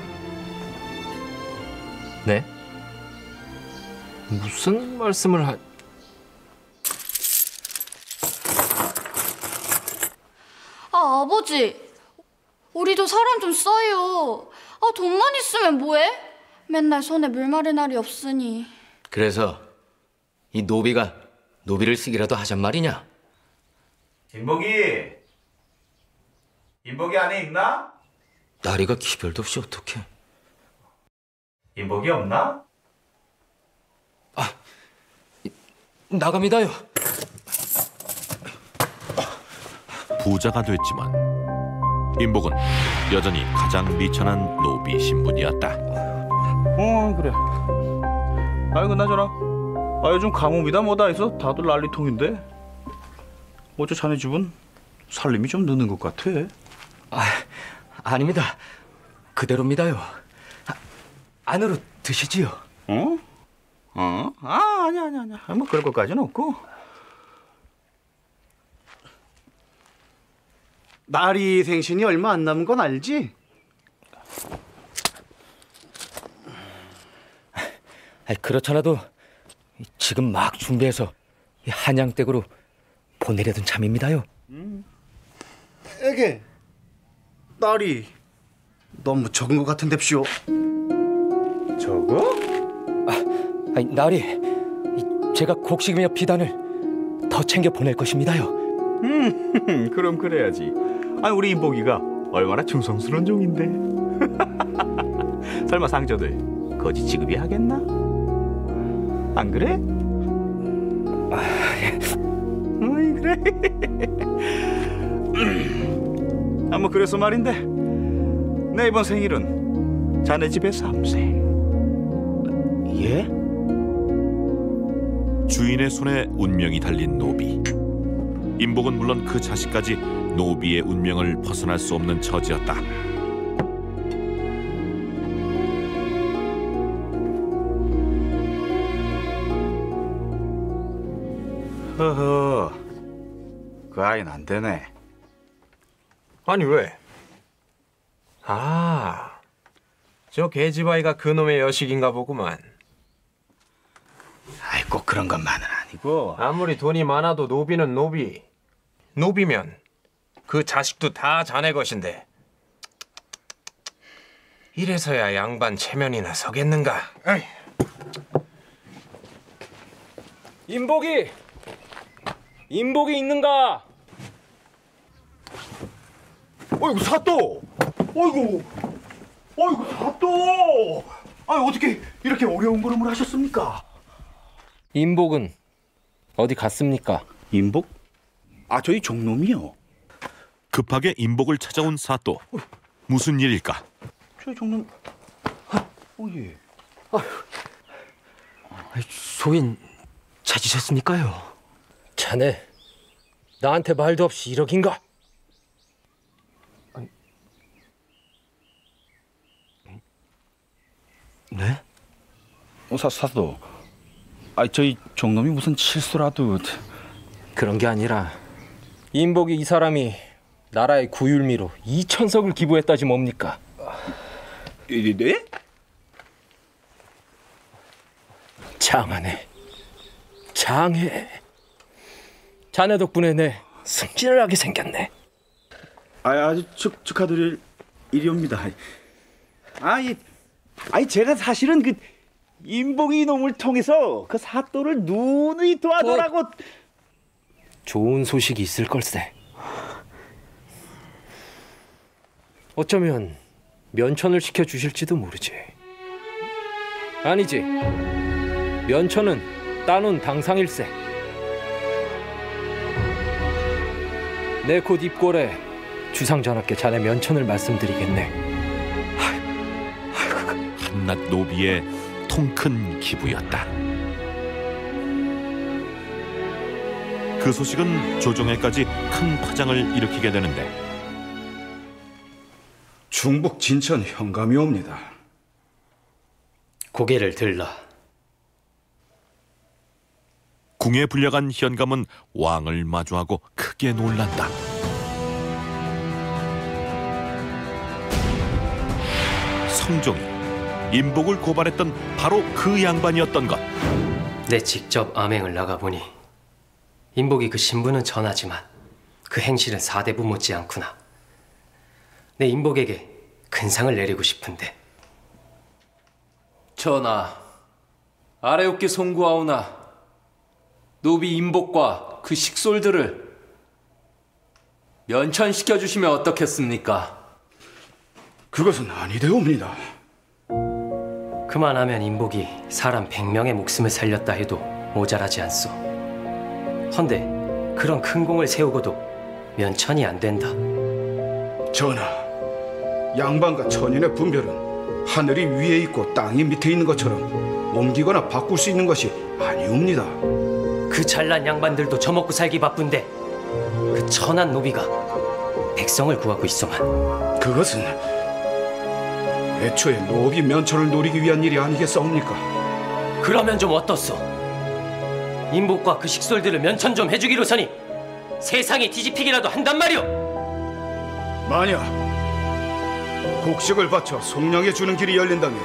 네? 무슨 말씀을 하... 아버지, 우리도 사람 좀 써요. 돈만 있으면 뭐해? 맨날 손에 물 마른 날이 없으니. 그래서 이 노비가 노비를 쓰기라도 하잔 말이냐? 인복이 안에 있나? 나리가 기별도 없이 어떡해? 인복이 없나? 나갑니다요. 부자가 됐지만 임복은 여전히 가장 미천한 노비 신분이었다. 그래. 그나저나 요즘 가뭄이다 뭐다 해서 다들 난리통인데 어째 자네 집은 살림이 좀 느는 것 같아. 아닙니다. 그대로입니다요. 안으로 드시지요. 아니야. 뭐 그럴 것까지는 없고. 나리 생신이 얼마 안 남은 건 알지? 그렇잖아도 지금 막 준비해서 한양댁으로 보내려던 참입니다요. 에게 나리 너무 적은 것 같은데쇼. 적어? 나리, 제가 곡식이며 비단을 더 챙겨 보낼 것입니다요. 그럼 그래야지. 우리 인복이가 얼마나 충성스러운 종인데. 설마 상저들 거지 취급이 하겠나? 안 그래? 그래. 뭐 그래서 말인데 내 이번 생일은 자네 집에 3세. 예? 주인의 손에 운명이 달린 노비. 임복은 물론 그 자식까지 노비의 운명을 벗어날 수 없는 처지였다. 허허, 그 아이는 안 되네. 아니 왜? 아, 저 계집아이가 그놈의 여식인가 보구만. 아이, 꼭 그런 것만은 아니고. 아무리 돈이 많아도 노비는 노비. 노비면 그 자식도 다 자네 것인데. 이래서야 양반 체면이나 서겠는가. 에이. 인복이 있는가? 어이구, 사또! 어이구 사또! 아, 어떻게 이렇게 어려운 걸음을 하셨습니까? 인복은 어디 갔습니까? 인복? 아, 저희 종놈이요. 급하게 인복을 찾아온 사또. 무슨 일일까? 저희 종놈. 예. 소인 찾으셨습니까요? 자네 나한테 말도 없이 이러긴가? 네? 사도. 아, 저희 종놈이 무슨 실수라도. 그런 게 아니라 인복이 이 사람이 나라의 구율미로 2,000석을 기부했다지 뭡니까? 네? 장하네. 장해. 자네 덕분에 내 승진을 하게 생겼네. 아주 축하드릴 일이옵니다. 아이, 제가 사실은 그 인복이 놈을 통해서 그 사또를 누누이 도와달라고. 좋은 소식이 있을 걸세. 어쩌면 면천을 시켜주실지도 모르지. 아니지, 면천은 따놓은 당상일세. 내 곧 입골에 주상전하께 자네 면천을 말씀드리겠네. 한낱 노비의 통큰 기부였다. 그 소식은 조정에까지 큰 파장을 일으키게 되는데 중북 진천 현감이 옵니다. 고개를 들라. 궁에 불려간 현감은 왕을 마주하고 크게 놀란다. 성종이 인복을 고발했던 바로 그 양반이었던 것. 내 직접 암행을 나가보니 인복이 그 신분은 전하지만 그 행실은 사대부 못지않구나. 내 인복에게 큰 상을 내리고 싶은데. 전하, 아래옵게 송구하오나 노비 인복과 그 식솔들을 면천시켜 주시면 어떻겠습니까? 그것은 아니되옵니다. 그만하면 인복이 사람 100명의 목숨을 살렸다 해도 모자라지 않소. 헌데 그런 큰 공을 세우고도 면천이 안 된다. 전하, 양반과 천인의 분별은 하늘이 위에 있고 땅이 밑에 있는 것처럼 옮기거나 바꿀 수 있는 것이 아니옵니다. 그 잘난 양반들도 저먹고 살기 바쁜데 그 천한 노비가 백성을 구하고 있소만. 그것은 애초에 노비 면천을 노리기 위한 일이 아니겠사옵니까? 그러면 좀 어떻소? 인복과 그 식솔들을 면천 좀 해주기로서니 세상이 뒤집히기라도 한단 말이오. 만약 곡식을 바쳐 속량해주는 길이 열린다면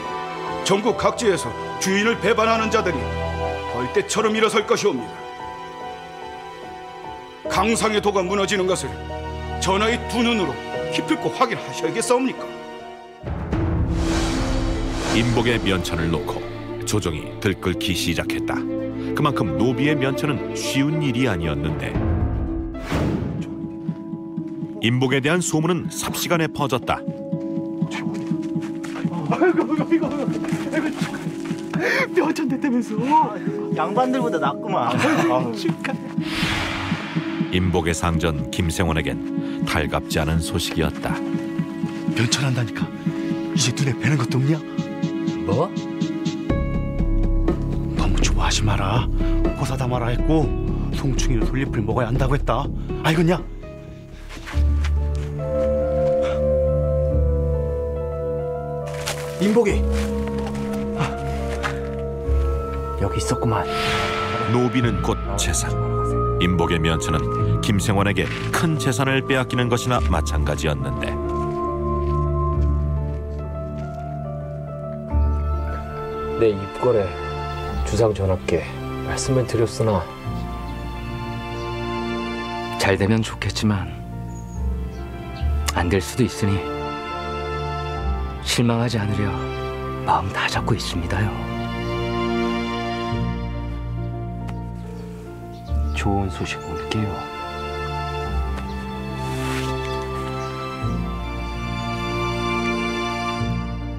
전국 각지에서 주인을 배반하는 자들이 벌떼처럼 일어설 것이옵니다. 강상의 도가 무너지는 것을 전하의 두 눈으로 기필코 확인하셔야겠사옵니까? 인복의 면천을 놓고 조정이 들끓기 시작했다. 그만큼 노비의 면천은 쉬운 일이 아니었는데 인복에 대한 소문은 삽시간에 퍼졌다. 아이고, 면천 됐다면서. 양반들보다 낫구만. 인복의 상전 김생원에겐 달갑지 않은 소식이었다. 면천한다니까 이제 눈에 뵈는 것도 없냐? 뭐? 너무 좋아하지 마라. 호사다 마라 했고 송충이를 솔잎을 먹어야 한다고 했다. 알겠냐? 인복이 여기 있었구만. 노비는 곧 재산, 임복의 면처는 김생원에게 큰 재산을 빼앗기는 것이나 마찬가지였는데 내 입거래 주상 전하께 말씀을 드렸으나 잘 되면 좋겠지만 안 될 수도 있으니 실망하지 않으려 마음 다 잡고 있습니다요. 좋은 소식 올게요.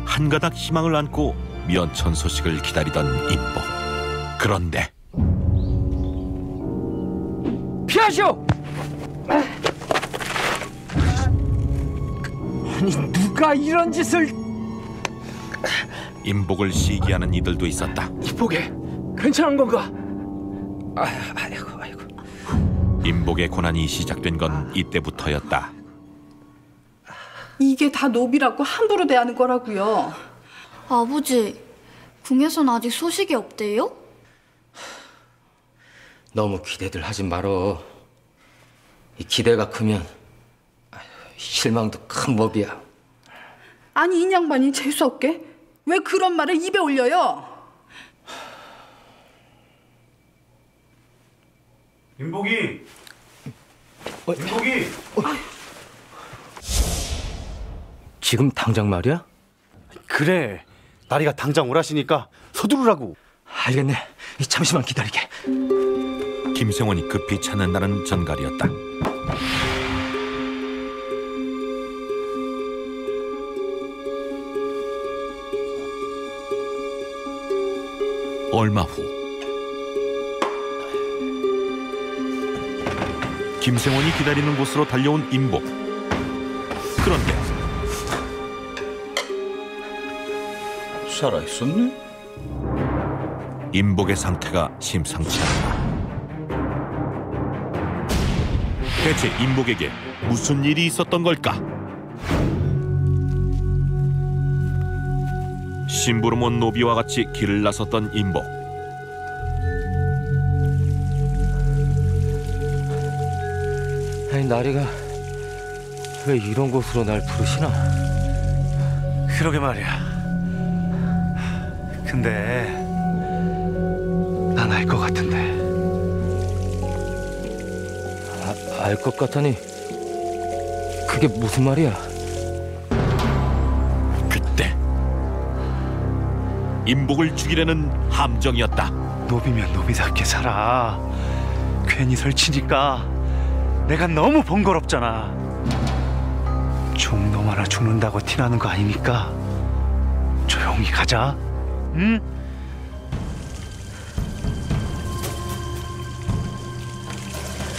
한 가닥 희망을 안고 면천 소식을 기다리던 임복. 그런데 피하시오! 아니 누가 이런 짓을... 임복을 시기하는 이들도 있었다. 이복에 괜찮은 건가? 아이고. 임복의 고난이 시작된 건 이때부터였다. 이게 다 노비라고 함부로 대하는 거라고요. 아버지, 궁에선 아직 소식이 없대요? 너무 기대들 하지 말어. 이 기대가 크면 실망도 큰 법이야. 아니 이 양반이 재수없게 왜 그런 말을 입에 올려요? 임복이. 지금 당장 말이야? 그래. 나리가 당장 오라시니까 서두르라고. 알겠네. 잠시만 기다리게. 김생원이 급히 찾는 날은 전갈이었다. 얼마 후 김생원이 기다리는 곳으로 달려온 임복. 그런데 살아있었네? 임복의 상태가 심상치 않다. 대체 임복에게 무슨 일이 있었던 걸까? 심부름 노비와 같이 길을 나섰던 임복. 아니 나리가 왜 이런 곳으로 날 부르시나? 그러게 말이야. 근데 난 알 것 같은데. 알 것 같다니 그게 무슨 말이야? 그때 임복을 죽이려는 함정이었다. 노비면 노비답게 살아. 괜히 설치니까 내가 너무 번거롭잖아. 종놈 하나 죽는다고 티나는 거 아니니까 조용히 가자. 응?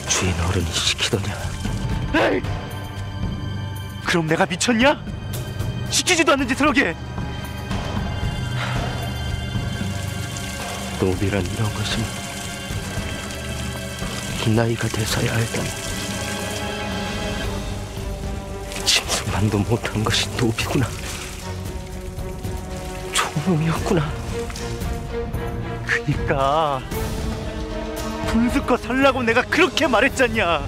주인 어른이 시키더냐? 에이! 그럼 내가 미쳤냐? 시키지도 않는 짓을 하게. 노비란 이런 것이 이 나이가 돼서야 알다니. 짐승만도 못한 것이 노비구나. 종놈이었구나. 그니까 분수껏 살라고 내가 그렇게 말했잖냐.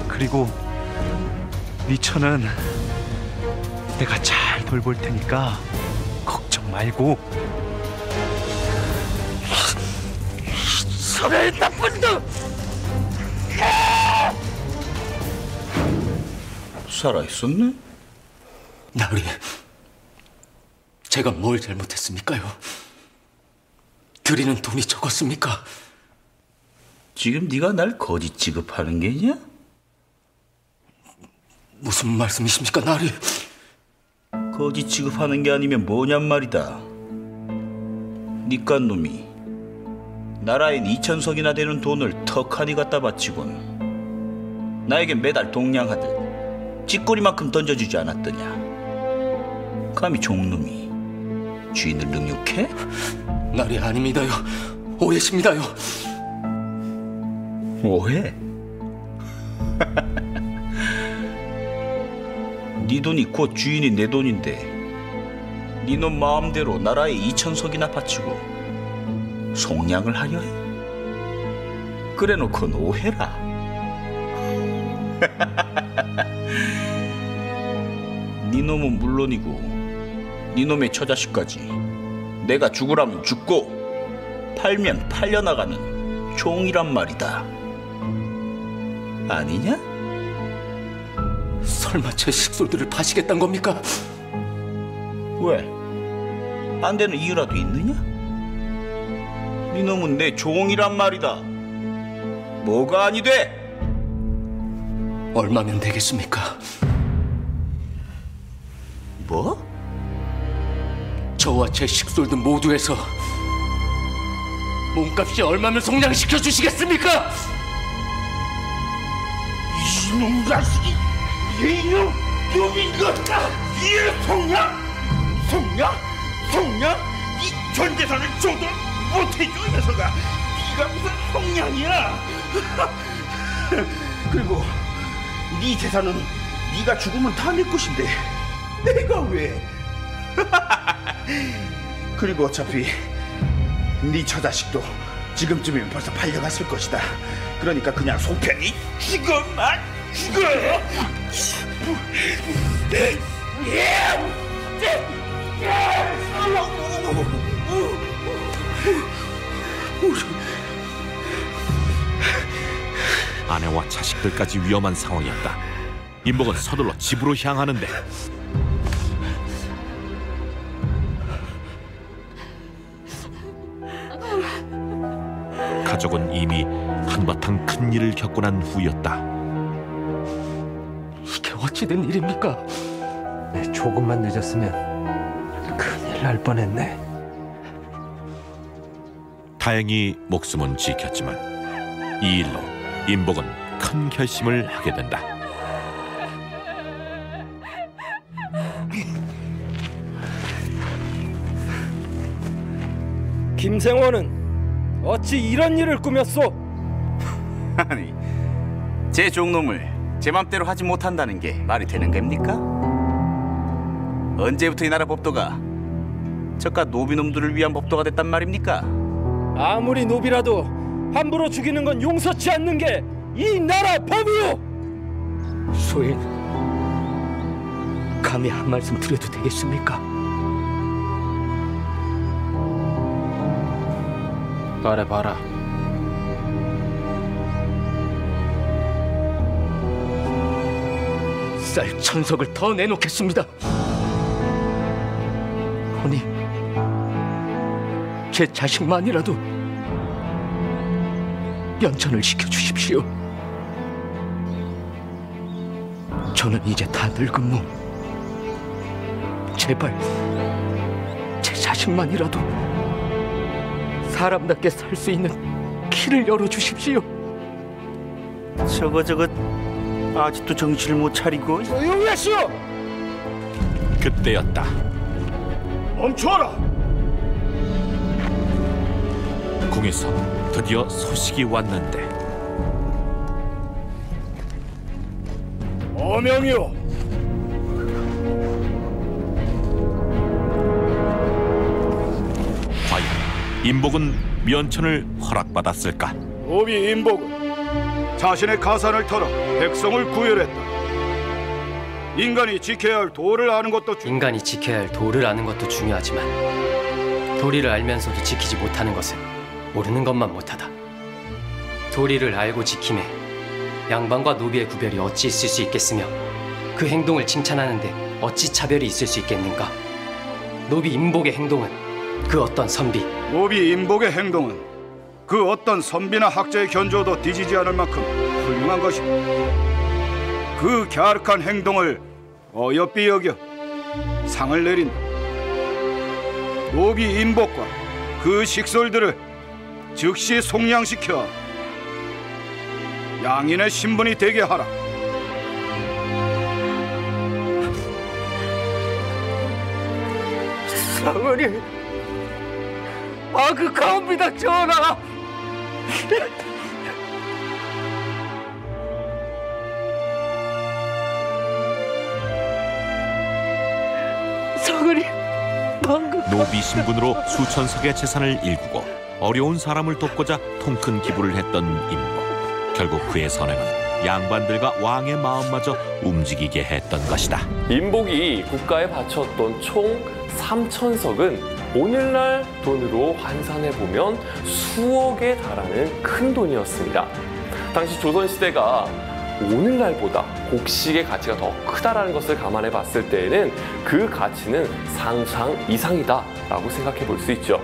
그리고 네 처는 내가 잘 돌볼 테니까 걱정 말고. 저런 나쁜 놈! 살아있었네? 나으리, 제가 뭘 잘못했습니까요? 드리는 돈이 적었습니까? 지금 네가 날 거짓 취급하는 게냐? 무슨 말씀이십니까, 나으리? 거짓 취급하는 게 아니면 뭐냔 말이다. 니깟 놈이 나라엔 2,000석이나 되는 돈을 턱하니 갖다 바치곤 나에겐 매달 동냥하듯 찌꺼리만큼 던져주지 않았더냐. 감히 종놈이 주인을 능욕해? 나리 아닙니다요. 오해십니다요. 오해? 네 돈이 곧 주인이 내 돈인데 네 놈 마음대로 나라에 2,000석이나 바치고 속량을 하려 해? 그래놓고 노해라. 네 놈은 물론이고 네 놈의 처자식까지 내가 죽으라면 죽고 팔면 팔려나가는 종이란 말이다. 아니냐? 설마 제 식솔들을 파시겠단 겁니까? 왜? 안 되는 이유라도 있느냐? 네 놈은 내 종이란 말이다. 뭐가 아니 돼? 얼마면 되겠습니까? 뭐? 저와 제 식솔들 모두에서 몸값이 얼마면 속량시켜 주시겠습니까? 이놈 자식이! 이놈 놈인 것다! 이 속량? 이 전 재산을 줘도 못해줘 이 녀석아! 네가 무슨 속량이야! 그리고 네 재산은 네가 죽으면 다 내 것인데 내가 왜? 그리고 어차피 네 처자식도 지금쯤이면 벌써 팔려갔을 것이다. 그러니까 그냥 속편히 죽어만 죽어. 아내와 자식들까지 위험한 상황이었다. 임복은 서둘러 집으로 향하는데 가족은 이미 한바탕 큰일을 겪고 난 후였다. 이게 어찌된 일입니까? 조금만 늦었으면 큰일 날 뻔했네. 다행히 목숨은 지켰지만 이 일로 임복은 큰 결심을 하게 된다. 김생원은 어찌 이런 일을 꾸몄소? 아니, 제 종놈을 제 맘대로 하지 못한다는 게 말이 되는 겁니까? 언제부터 이 나라 법도가 저깟 노비놈들을 위한 법도가 됐단 말입니까? 아무리 노비라도 함부로 죽이는 건 용서치 않는 게 이 나라 법이오! 소인, 감히 한 말씀 드려도 되겠습니까? 말해봐라. 쌀 1000석을 더 내놓겠습니다. 허니, 제 자식만이라도 연천을 시켜주십시오. 저는 이제 다 늙은 몸. 제발 제 자식만이라도 사람답게 살 수 있는 길을 열어주십시오. 저거 아직도 정신을 못 차리고. 조용히 하시오! 그때였다. 멈춰라! 궁에서 드디어 소식이 왔는데 어명이요. 과연 임복은 면천을 허락받았을까? 노비 임복은 자신의 가산을 털어 백성을 구별했다. 인간이 지켜야 할 도를 아는 것도 인간이 지켜야 할 도를 아는 것도 중요하지만 도리를 알면서도 지키지 못하는 것은 모르는 것만 못하다. 도리를 알고 지킴에 양반과 노비의 구별이 어찌 있을 수 있겠으며 그 행동을 칭찬하는데 어찌 차별이 있을 수 있겠는가? 노비 임복의 행동은 그 어떤 선비, 노비 임복의 행동은 그 어떤 선비나 학자의 견조도 뒤지지 않을 만큼 훌륭한 것이다. 그 갸륵한 행동을 어여삐 여겨 상을 내린다. 노비 임복과 그 식솔들을 즉시 속량시켜 양인의 신분이 되게 하라. 사모님, 아그가옵니다 전하. 사모님, 방금 노비 신분으로 수천석의 재산을 일구고 어려운 사람을 돕고자 통큰 기부를 했던 임복. 결국 그의 선행은 양반들과 왕의 마음마저 움직이게 했던 것이다. 임복이 국가에 바쳤던 총 3,000석은 오늘날 돈으로 환산해보면 수억에 달하는 큰 돈이었습니다. 당시 조선시대가 오늘날보다 곡식의 가치가 더 크다라는 것을 감안해 봤을 때에는 그 가치는 상상 이상이다라고 생각해 볼 수 있죠.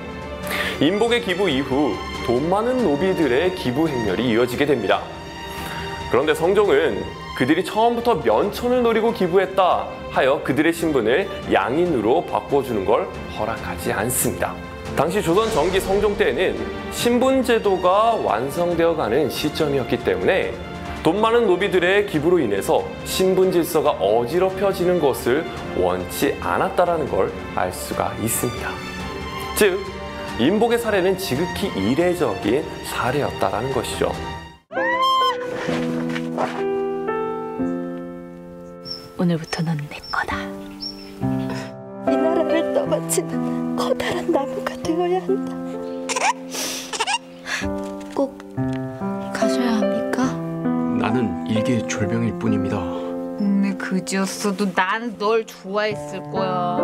임복의 기부 이후 돈 많은 노비들의 기부 행렬이 이어지게 됩니다. 그런데 성종은 그들이 처음부터 면천을 노리고 기부했다 하여 그들의 신분을 양인으로 바꿔주는 걸 허락하지 않습니다. 당시 조선 전기 성종 때에는 신분제도가 완성되어가는 시점이었기 때문에 돈 많은 노비들의 기부로 인해서 신분 질서가 어지럽혀지는 것을 원치 않았다라는 걸 알 수가 있습니다. 즉, 임복의 사례는 지극히 이례적인 사례였다라는 것이죠. 오늘부터 넌 내 거다. 이 나라를 떠받치는 커다란 나무가 되어야 한다. 꼭 가셔야 합니까? 나는 일개 졸병일 뿐입니다. 동네 그지였어도 난 널 좋아했을 거야.